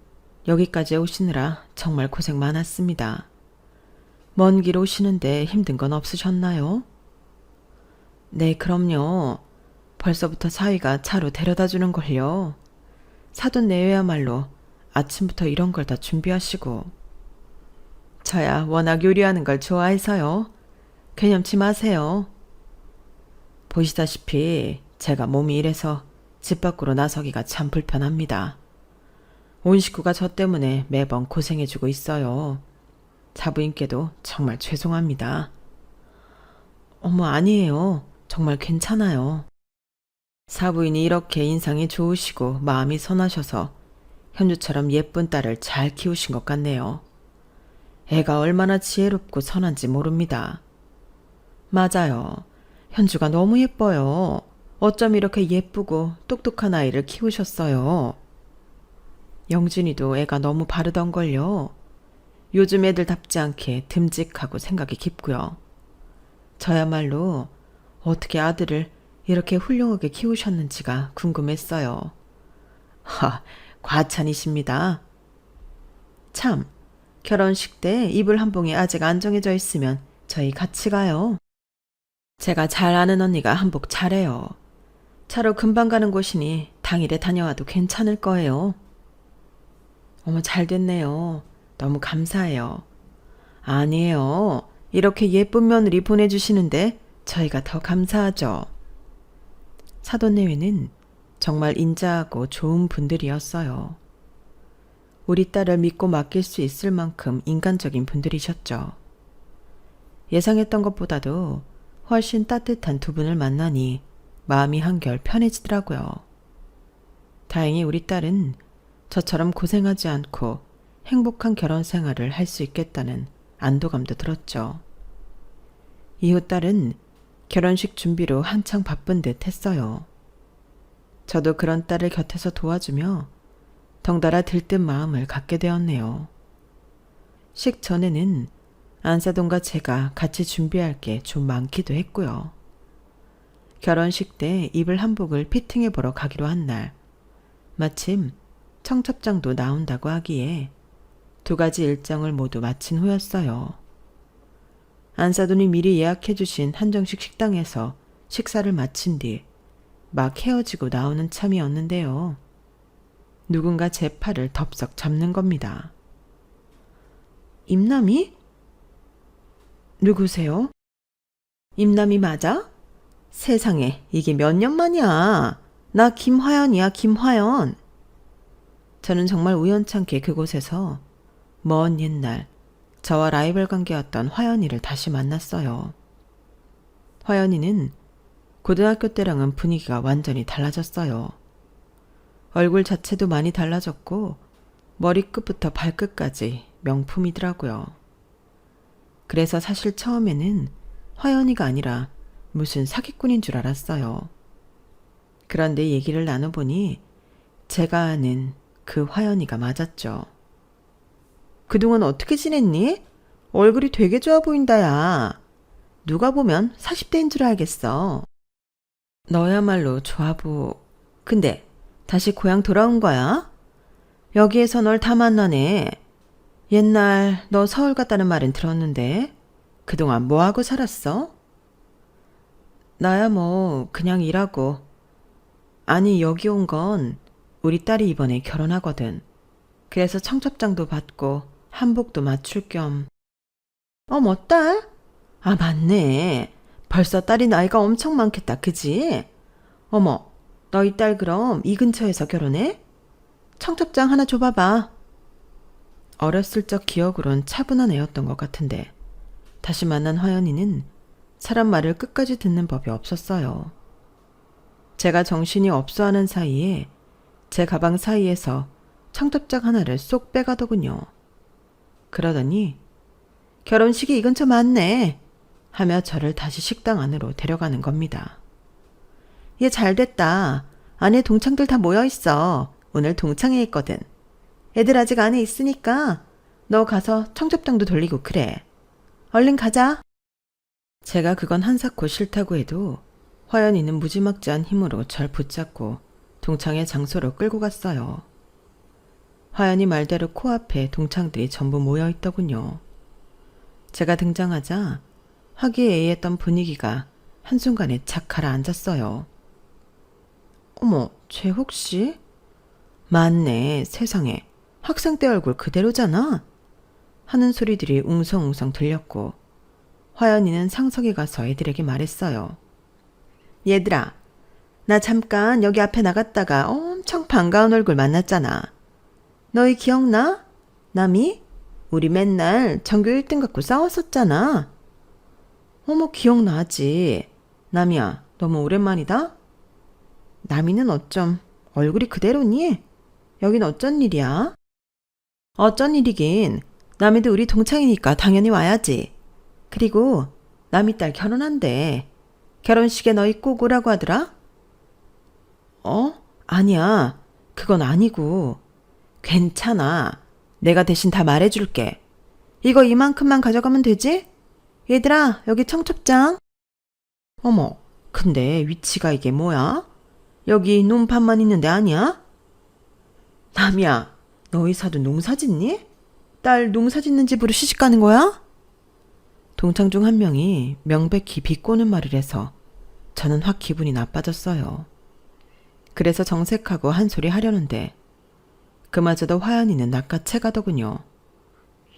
S1: 여기까지 오시느라 정말 고생 많았습니다. 먼 길 오시는데 힘든 건 없으셨나요? 네, 그럼요. 벌써부터 사위가 차로 데려다 주는 걸요. 사돈 내외야말로 아침부터 이런 걸 다 준비하시고. 저야 워낙 요리하는 걸 좋아해서요. 개념치 마세요. 보시다시피 제가 몸이 이래서 집 밖으로 나서기가 참 불편합니다. 온 식구가 저 때문에 매번 고생해주고 있어요. 사부인께도 정말 죄송합니다. 어머, 아니에요. 정말 괜찮아요. 사부인이 이렇게 인상이 좋으시고 마음이 선하셔서 현주처럼 예쁜 딸을 잘 키우신 것 같네요. 애가 얼마나 지혜롭고 선한지 모릅니다. 맞아요. 현주가 너무 예뻐요. 어쩜 이렇게 예쁘고 똑똑한 아이를 키우셨어요. 영준이도 애가 너무 바르던걸요. 요즘 애들답지 않게 듬직하고 생각이 깊고요. 저야말로 어떻게 아들을 이렇게 훌륭하게 키우셨는지가 궁금했어요. 과찬이십니다. 참, 결혼식 때 이불 한 봉이 아직 안 정해져 있으면 저희 같이 가요. 제가 잘 아는 언니가 한복 잘해요. 차로 금방 가는 곳이니 당일에 다녀와도 괜찮을 거예요. 어머, 잘 됐네요. 너무 감사해요. 아니에요. 이렇게 예쁜 며느리 보내주시는데 저희가 더 감사하죠. 사돈내외는 정말 인자하고 좋은 분들이었어요. 우리 딸을 믿고 맡길 수 있을 만큼 인간적인 분들이셨죠. 예상했던 것보다도 훨씬 따뜻한 두 분을 만나니 마음이 한결 편해지더라고요. 다행히 우리 딸은 저처럼 고생하지 않고 행복한 결혼 생활을 할 수 있겠다는 안도감도 들었죠. 이후 딸은 결혼식 준비로 한창 바쁜 듯 했어요. 저도 그런 딸을 곁에서 도와주며 덩달아 들뜬 마음을 갖게 되었네요. 식 전에는 안사돈과 제가 같이 준비할 게 좀 많기도 했고요. 결혼식 때 입을 한복을 피팅해 보러 가기로 한 날, 마침 청첩장도 나온다고 하기에 두 가지 일정을 모두 마친 후였어요. 안사돈이 미리 예약해 주신 한정식 식당에서 식사를 마친 뒤 막 헤어지고 나오는 참이었는데요. 누군가 제 팔을 덥석 잡는 겁니다. 임남이? 누구세요? 임남이 맞아? 세상에, 이게 몇 년 만이야. 나 김화연이야, 김화연. 저는 정말 우연찮게 그곳에서 먼 옛날 저와 라이벌 관계였던 화연이를 다시 만났어요. 화연이는 고등학교 때랑은 분위기가 완전히 달라졌어요. 얼굴 자체도 많이 달라졌고 머리끝부터 발끝까지 명품이더라고요. 그래서 사실 처음에는 화연이가 아니라 무슨 사기꾼인 줄 알았어요. 그런데 얘기를 나눠보니 제가 아는 그 화연이가 맞았죠. 그동안 어떻게 지냈니? 얼굴이 되게 좋아 보인다, 야. 누가 보면 40대인 줄 알겠어. 너야말로 근데 다시 고향 돌아온 거야? 여기에서 널 다 만나네. 옛날 너 서울 갔다는 말은 들었는데 그동안 뭐하고 살았어? 나야 뭐 그냥 일하고. 아니, 여기 온 건 우리 딸이 이번에 결혼하거든. 그래서 청첩장도 받고 한복도 맞출 겸. 어머, 딸? 아, 맞네. 벌써 딸이 나이가 엄청 많겠다, 그지? 어머, 너희 딸 그럼 이 근처에서 결혼해? 청첩장 하나 줘봐봐. 어렸을 적 기억으론 차분한 애였던 것 같은데 다시 만난 화연이는 사람 말을 끝까지 듣는 법이 없었어요. 제가 정신이 없어하는 사이에 제 가방 사이에서 청첩장 하나를 쏙 빼가더군요. 그러더니 결혼식이 이 근처 맞네 하며 저를 다시 식당 안으로 데려가는 겁니다. 얘 잘됐다. 안에 동창들 다 모여있어. 오늘 동창회 있거든. 애들 아직 안에 있으니까 너 가서 청첩장도 돌리고 그래. 얼른 가자. 제가 그건 한사코 싫다고 해도 화연이는 무지막지한 힘으로 절 붙잡고 동창회 장소로 끌고 갔어요. 화연이 말대로 코앞에 동창들이 전부 모여있더군요. 제가 등장하자 화기애애했던 분위기가 한순간에 착 가라앉았어요. 어머, 쟤 혹시? 맞네, 세상에. 학생 때 얼굴 그대로잖아. 하는 소리들이 웅성웅성 들렸고 화연이는 상석에 가서 애들에게 말했어요. 얘들아, 나 잠깐 여기 앞에 나갔다가 엄청 반가운 얼굴 만났잖아. 너희 기억나? 남이? 우리 맨날 전교 1등 갖고 싸웠었잖아. 어머, 기억나지. 남이야, 너무 오랜만이다. 남이는 어쩜 얼굴이 그대로니? 여긴 어쩐 일이야? 어쩐 일이긴. 남이도 우리 동창이니까 당연히 와야지. 그리고 남이 딸 결혼한대. 결혼식에 너희 꼭 오라고 하더라? 아니야. 그건 아니고. 괜찮아. 내가 대신 다 말해줄게. 이거 이만큼만 가져가면 되지? 얘들아, 여기 청첩장. 어머, 근데 위치가 이게 뭐야? 여기 논판만 있는데 아니야? 남이야, 너 의사도 농사 짓니? 딸 농사 짓는 집으로 시집가는 거야? 동창 중 한 명이 명백히 비꼬는 말을 해서 저는 확 기분이 나빠졌어요. 그래서 정색하고 한 소리 하려는데 그마저도 화연이는 낚아채 가더군요.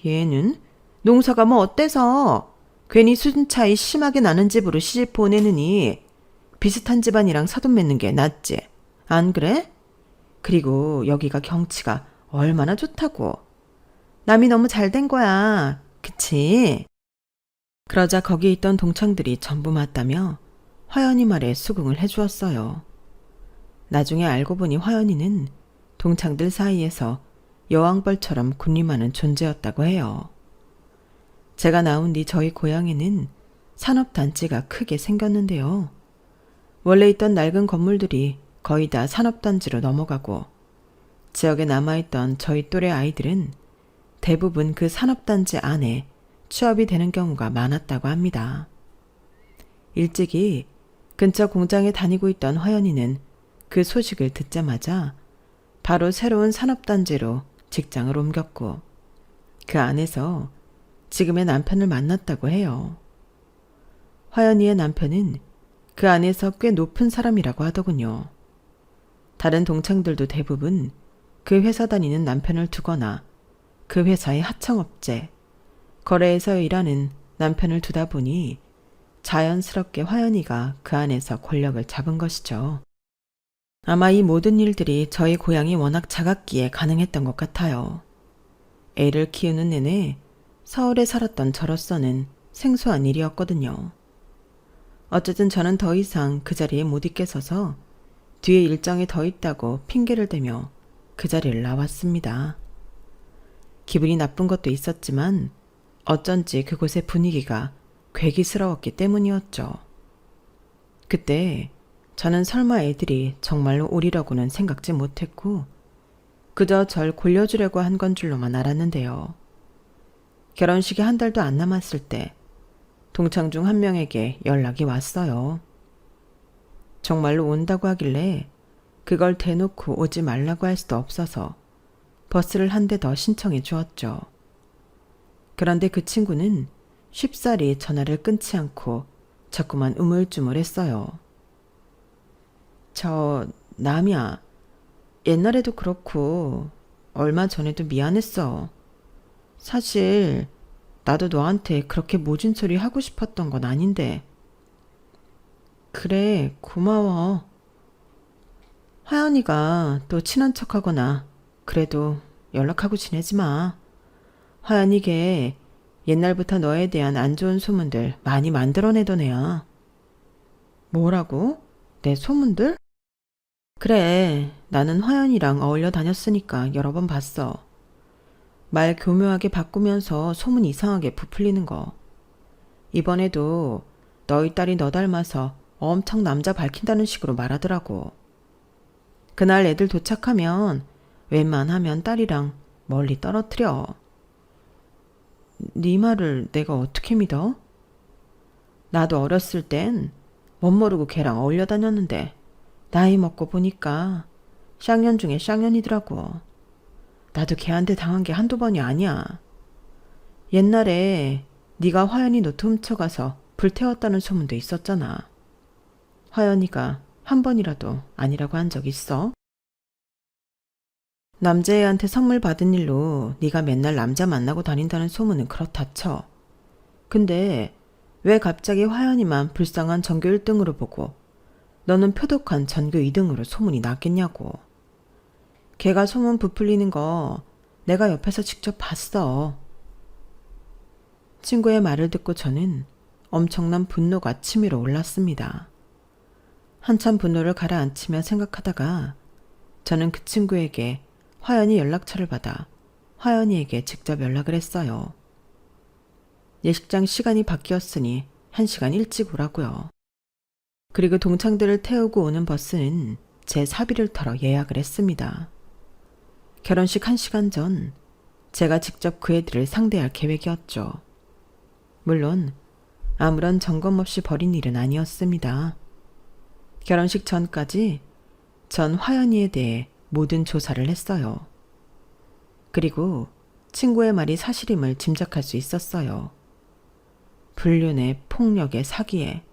S1: 얘는 농사가 뭐 어때서 괜히 수준 차이 심하게 나는 집으로 시집 보내느니 비슷한 집안이랑 사돈 맺는 게 낫지. 안 그래? 그리고 여기가 경치가 얼마나 좋다고. 남이 너무 잘 된 거야. 그치? 그러자 거기 있던 동창들이 전부 맞다며 화연이 말에 수긍을 해주었어요. 나중에 알고 보니 화연이는 동창들 사이에서 여왕벌처럼 군림하는 존재였다고 해요. 제가 나온 뒤 저희 고향에는 산업단지가 크게 생겼는데요. 원래 있던 낡은 건물들이 거의 다 산업단지로 넘어가고 지역에 남아있던 저희 또래 아이들은 대부분 그 산업단지 안에 취업이 되는 경우가 많았다고 합니다. 일찍이 근처 공장에 다니고 있던 화연이는 그 소식을 듣자마자 바로 새로운 산업단지로 직장을 옮겼고 그 안에서 지금의 남편을 만났다고 해요. 화연이의 남편은 그 안에서 꽤 높은 사람이라고 하더군요. 다른 동창들도 대부분 그 회사 다니는 남편을 두거나 그 회사의 하청업체, 거래에서 일하는 남편을 두다 보니 자연스럽게 화연이가 그 안에서 권력을 잡은 것이죠. 아마 이 모든 일들이 저희 고향이 워낙 작았기에 가능했던 것 같아요. 애를 키우는 내내 서울에 살았던 저로서는 생소한 일이었거든요. 어쨌든 저는 더 이상 그 자리에 못 있겠어서 뒤에 일정이 더 있다고 핑계를 대며 그 자리를 나왔습니다. 기분이 나쁜 것도 있었지만 어쩐지 그곳의 분위기가 괴기스러웠기 때문이었죠. 그때 저는 설마 애들이 정말로 오리라고는 생각지 못했고 그저 절 골려주려고 한 건 줄로만 알았는데요. 결혼식이 한 달도 안 남았을 때 동창 중 한 명에게 연락이 왔어요. 정말로 온다고 하길래 그걸 대놓고 오지 말라고 할 수도 없어서 버스를 한 대 더 신청해 주었죠. 그런데 그 친구는 쉽사리 전화를 끊지 않고 자꾸만 우물쭈물했어요. 남이야. 옛날에도 그렇고 얼마 전에도 미안했어. 사실 나도 너한테 그렇게 모진 소리 하고 싶었던 건 아닌데. 그래, 고마워. 화연이가 또 친한 척하거나 그래도 연락하고 지내지 마. 화연이 걔 옛날부터 너에 대한 안 좋은 소문들 많이 만들어내던 애야. 뭐라고? 내 소문들? 그래, 나는 화연이랑 어울려 다녔으니까 여러 번 봤어. 말 교묘하게 바꾸면서 소문 이상하게 부풀리는 거. 이번에도 너희 딸이 너 닮아서 엄청 남자 밝힌다는 식으로 말하더라고. 그날 애들 도착하면 웬만하면 딸이랑 멀리 떨어뜨려. 네 말을 내가 어떻게 믿어? 나도 어렸을 땐 멋모르고 걔랑 어울려 다녔는데 나이 먹고 보니까 쌍년 중에 쌍년이더라고. 나도 걔한테 당한 게 한두 번이 아니야. 옛날에 네가 화연이 노트 훔쳐가서 불태웠다는 소문도 있었잖아. 화연이가 한 번이라도 아니라고 한 적 있어? 남자애한테 선물 받은 일로 네가 맨날 남자 만나고 다닌다는 소문은 그렇다 쳐. 근데 왜 갑자기 화연이만 불쌍한 전교 1등으로 보고 너는 표독한 전교 2등으로 소문이 났겠냐고. 걔가 소문 부풀리는 거 내가 옆에서 직접 봤어. 친구의 말을 듣고 저는 엄청난 분노가 치밀어 올랐습니다. 한참 분노를 가라앉히며 생각하다가 저는 그 친구에게 화연이 연락처를 받아 화연이에게 직접 연락을 했어요. 예식장 시간이 바뀌었으니 1시간 일찍 오라고요. 그리고 동창들을 태우고 오는 버스는 제 사비를 털어 예약을 했습니다. 결혼식 1시간 전 제가 직접 그 애들을 상대할 계획이었죠. 물론 아무런 점검 없이 벌인 일은 아니었습니다. 결혼식 전까지 전 화연이에 대해 모든 조사를 했어요. 그리고 친구의 말이 사실임을 짐작할 수 있었어요. 불륜에 폭력에 사기에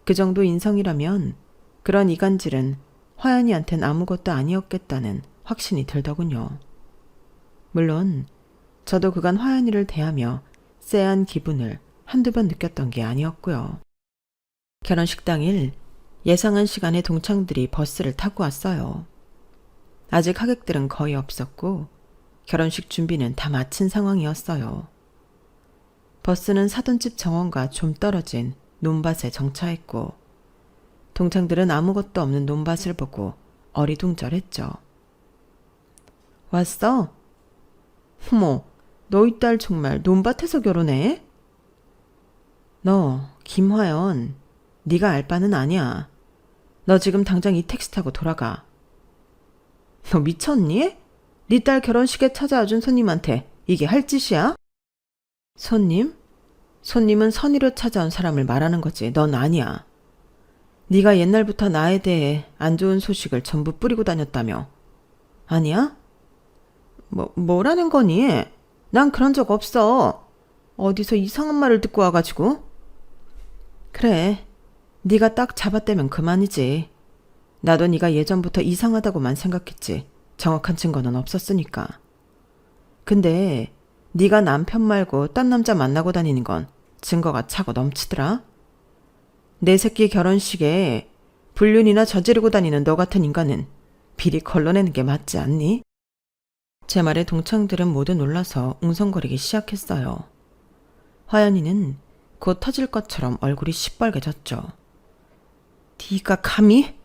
S1: 그 정도 인성이라면 그런 이간질은 화연이한텐 아무것도 아니었겠다는 확신이 들더군요. 물론 저도 그간 화연이를 대하며 쎄한 기분을 한두 번 느꼈던 게 아니었고요. 결혼식 당일 예상한 시간에 동창들이 버스를 타고 왔어요. 아직 하객들은 거의 없었고 결혼식 준비는 다 마친 상황이었어요. 버스는 사돈집 정원과 좀 떨어진 논밭에 정차했고 동창들은 아무것도 없는 논밭을 보고 어리둥절했죠. 왔어? 어머, 너희 딸 정말 논밭에서 결혼해? 너, 김화연, 네가 알 바는 아니야. 너 지금 당장 이 택시 타고 돌아가. 너 미쳤니? 네 딸 결혼식에 찾아와준 손님한테 이게 할 짓이야? 손님? 손님은 선의로 찾아온 사람을 말하는 거지. 넌 아니야. 네가 옛날부터 나에 대해 안 좋은 소식을 전부 뿌리고 다녔다며. 아니야? 뭐라는 거니? 난 그런 적 없어. 어디서 이상한 말을 듣고 와가지고. 그래, 네가 딱 잡아떼면 그만이지. 나도 네가 예전부터 이상하다고만 생각했지. 정확한 증거는 없었으니까. 근데 네가 남편 말고 딴 남자 만나고 다니는 건 증거가 차고 넘치더라. 내 새끼 결혼식에 불륜이나 저지르고 다니는 너 같은 인간은 비리 걸러내는 게 맞지 않니? 제 말에 동창들은 모두 놀라서 웅성거리기 시작했어요. 화연이는 곧 터질 것처럼 얼굴이 시뻘개졌죠. 네가 감히?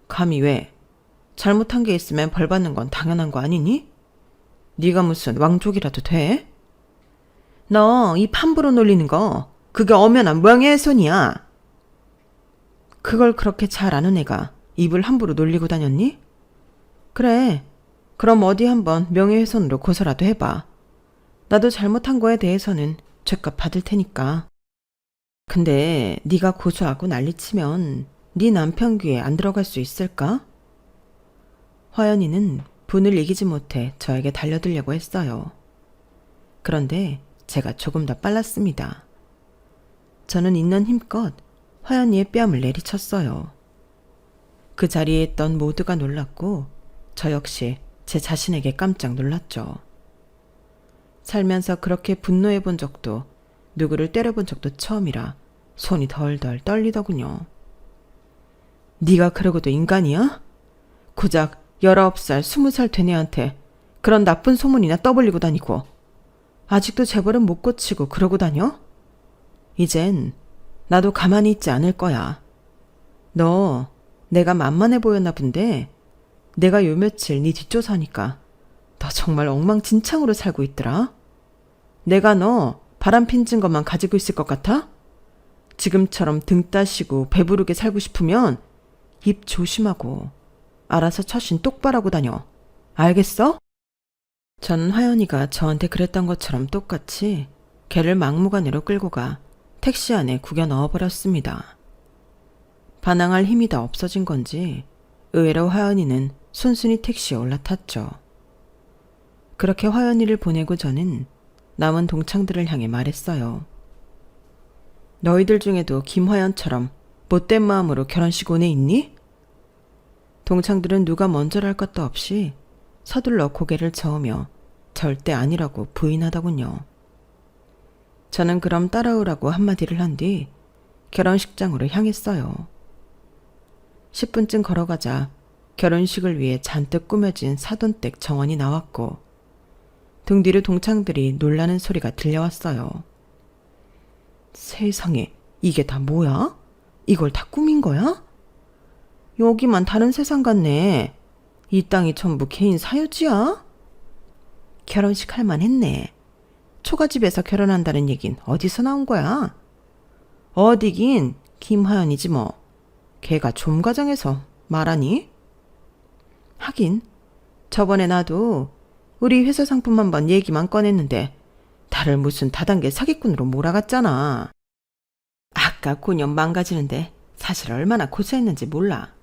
S1: 감히 왜? 잘못한 게 있으면 벌 받는 건 당연한 거 아니니? 네가 무슨 왕족이라도 돼? 너 이 함부로 놀리는 거 그게 엄연한 명예훼손이야. 그걸 그렇게 잘 아는 애가 입을 함부로 놀리고 다녔니? 그래, 그럼 어디 한번 명예훼손으로 고소라도 해봐. 나도 잘못한 거에 대해서는 죄값 받을 테니까. 근데 네가 고소하고 난리치면 네 남편 귀에 안 들어갈 수 있을까? 화연이는 분을 이기지 못해 저에게 달려들려고 했어요. 그런데 제가 조금 더 빨랐습니다. 저는 있는 힘껏 화연이의 뺨을 내리쳤어요. 그 자리에 있던 모두가 놀랐고 저 역시 제 자신에게 깜짝 놀랐죠. 살면서 그렇게 분노해 본 적도 누구를 때려본 적도 처음이라 손이 덜덜 떨리더군요. 네가 그러고도 인간이야? 고작 19살, 20살 된 애한테 그런 나쁜 소문이나 떠벌리고 다니고 아직도 재벌은 못 고치고 그러고 다녀? 이젠 나도 가만히 있지 않을 거야. 너 내가 만만해 보였나 본데 내가 요 며칠 네 뒷조사하니까 너 정말 엉망진창으로 살고 있더라. 내가 너 바람핀 증거만 가지고 있을 것 같아? 지금처럼 등 따시고 배부르게 살고 싶으면 입 조심하고 알아서 처신 똑바로 하고 다녀. 알겠어? 전 화연이가 저한테 그랬던 것처럼 똑같이 걔를 막무가내로 끌고 가 택시 안에 구겨 넣어버렸습니다. 반항할 힘이 다 없어진 건지 의외로 화연이는 순순히 택시에 올라탔죠. 그렇게 화연이를 보내고 저는 남은 동창들을 향해 말했어요. 너희들 중에도 김화연처럼 못된 마음으로 결혼식 온 애 있니? 동창들은 누가 먼저랄 것도 없이 서둘러 고개를 저으며 절대 아니라고 부인하더군요. 저는 그럼 따라오라고 한마디를 한 뒤 결혼식장으로 향했어요. 10분쯤 걸어가자 결혼식을 위해 잔뜩 꾸며진 사돈댁 정원이 나왔고 등 뒤로 동창들이 놀라는 소리가 들려왔어요. 세상에, 이게 다 뭐야? 이걸 다 꾸민 거야? 여기만 다른 세상 같네. 이 땅이 전부 개인 사유지야? 결혼식 할 만했네. 초가집에서 결혼한다는 얘긴 어디서 나온 거야? 어디긴 김화연이지 뭐. 걔가 좀가장에서 말하니? 하긴 저번에 나도 우리 회사 상품 한번 얘기만 꺼냈는데 나를 무슨 다단계 사기꾼으로 몰아갔잖아. 아까 고년 망가지는데 사실 얼마나 고생했는지 몰라.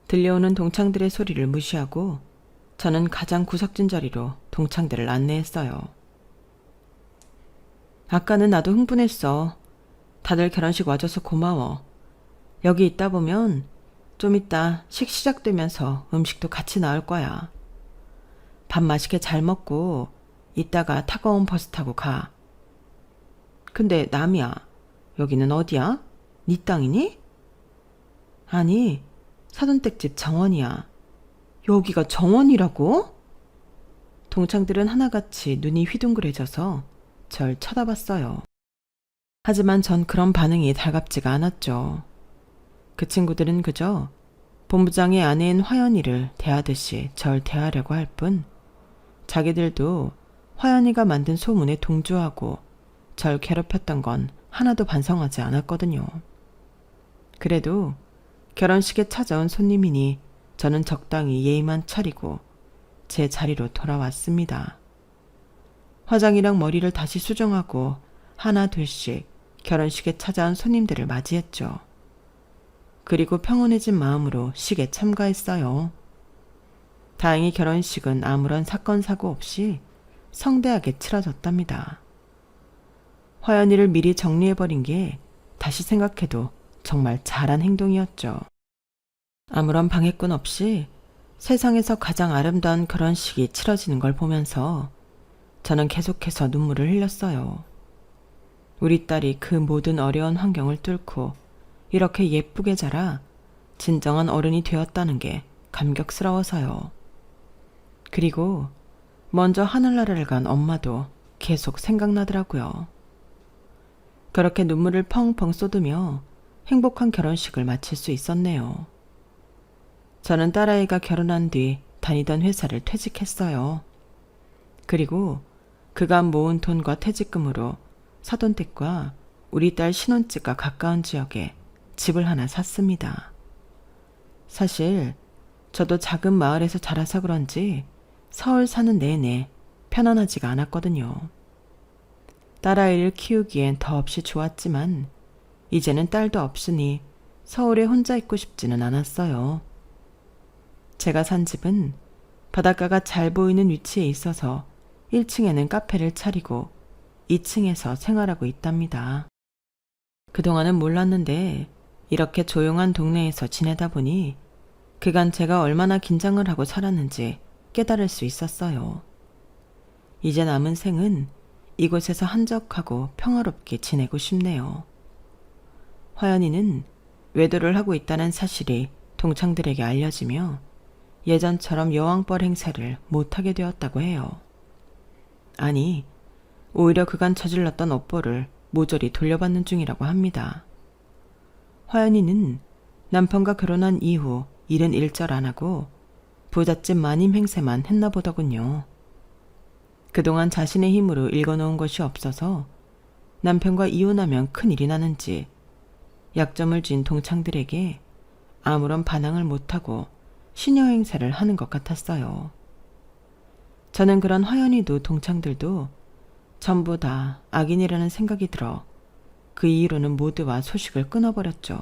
S1: 들려오는 동창들의 소리를 무시하고 저는 가장 구석진 자리로 동창들을 안내했어요. 아까는 나도 흥분했어. 다들 결혼식 와줘서 고마워. 여기 있다 보면 좀 이따 식 시작되면서 음식도 같이 나올 거야. 밥 맛있게 잘 먹고 이따가 타고 온 버스 타고 가. 근데 남이야, 여기는 어디야? 네 땅이니? 아니, 사돈댁집 정원이야. 여기가 정원이라고? 동창들은 하나같이 눈이 휘둥그레져서 절 쳐다봤어요. 하지만 전 그런 반응이 달갑지가 않았죠. 그 친구들은 그저 본부장의 아내인 화연이를 대하듯이 절 대하려고 할 뿐, 자기들도 화연이가 만든 소문에 동조하고 절 괴롭혔던 건 하나도 반성하지 않았거든요. 그래도 결혼식에 찾아온 손님이니 저는 적당히 예의만 차리고 제 자리로 돌아왔습니다. 화장이랑 머리를 다시 수정하고 하나 둘씩 결혼식에 찾아온 손님들을 맞이했죠. 그리고 평온해진 마음으로 식에 참가했어요. 다행히 결혼식은 아무런 사건 사고 없이 성대하게 치러졌답니다. 화연이를 미리 정리해버린 게 다시 생각해도 정말 잘한 행동이었죠. 아무런 방해꾼 없이 세상에서 가장 아름다운 결혼식이 치러지는 걸 보면서 저는 계속해서 눈물을 흘렸어요. 우리 딸이 그 모든 어려운 환경을 뚫고 이렇게 예쁘게 자라 진정한 어른이 되었다는 게 감격스러워서요. 그리고 먼저 하늘나라를 간 엄마도 계속 생각나더라고요. 그렇게 눈물을 펑펑 쏟으며 행복한 결혼식을 마칠 수 있었네요. 저는 딸아이가 결혼한 뒤 다니던 회사를 퇴직했어요. 그리고 그간 모은 돈과 퇴직금으로 사돈댁과 우리 딸 신혼집과 가까운 지역에 집을 하나 샀습니다. 사실 저도 작은 마을에서 자라서 그런지 서울 사는 내내 편안하지가 않았거든요. 딸아이를 키우기엔 더없이 좋았지만 이제는 딸도 없으니 서울에 혼자 있고 싶지는 않았어요. 제가 산 집은 바닷가가 잘 보이는 위치에 있어서 1층에는 카페를 차리고 2층에서 생활하고 있답니다. 그동안은 몰랐는데 이렇게 조용한 동네에서 지내다 보니 그간 제가 얼마나 긴장을 하고 살았는지 깨달을 수 있었어요. 이제 남은 생은 이곳에서 한적하고 평화롭게 지내고 싶네요. 화연이는 외도를 하고 있다는 사실이 동창들에게 알려지며 예전처럼 여왕벌 행세를 못하게 되었다고 해요. 아니, 오히려 그간 저질렀던 업보를 모조리 돌려받는 중이라고 합니다. 화연이는 남편과 결혼한 이후 일은 일절 안 하고 부잣집 마님 행세만 했나 보더군요. 그동안 자신의 힘으로 읽어놓은 것이 없어서 남편과 이혼하면 큰일이 나는지 약점을 쥔 동창들에게 아무런 반항을 못하고 시녀 행세를 하는 것 같았어요. 저는 그런 화연이도 동창들도 전부 다 악인이라는 생각이 들어 그 이후로는 모두와 소식을 끊어버렸죠.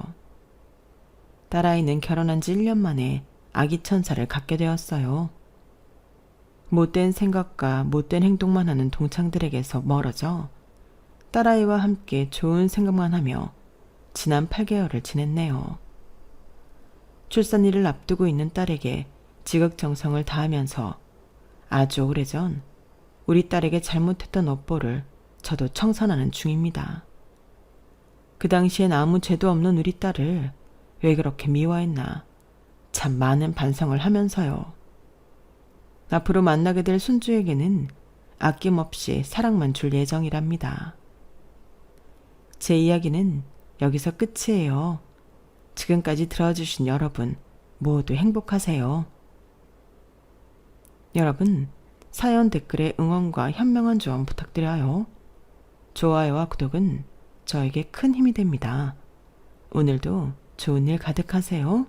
S1: 딸아이는 결혼한 지 1년 만에 아기 천사를 갖게 되었어요. 못된 생각과 못된 행동만 하는 동창들에게서 멀어져 딸아이와 함께 좋은 생각만 하며 지난 8개월을 지냈네요. 출산일을 앞두고 있는 딸에게 지극정성을 다하면서 아주 오래전 우리 딸에게 잘못했던 업보를 저도 청산하는 중입니다. 그 당시엔 아무 죄도 없는 우리 딸을 왜 그렇게 미워했나 참 많은 반성을 하면서요. 앞으로 만나게 될 손주에게는 아낌없이 사랑만 줄 예정이랍니다. 제 이야기는 여기서 끝이에요. 지금까지 들어주신 여러분 모두 행복하세요. 여러분, 사연 댓글에 응원과 현명한 조언 부탁드려요. 좋아요와 구독은 저에게 큰 힘이 됩니다. 오늘도 좋은 일 가득하세요.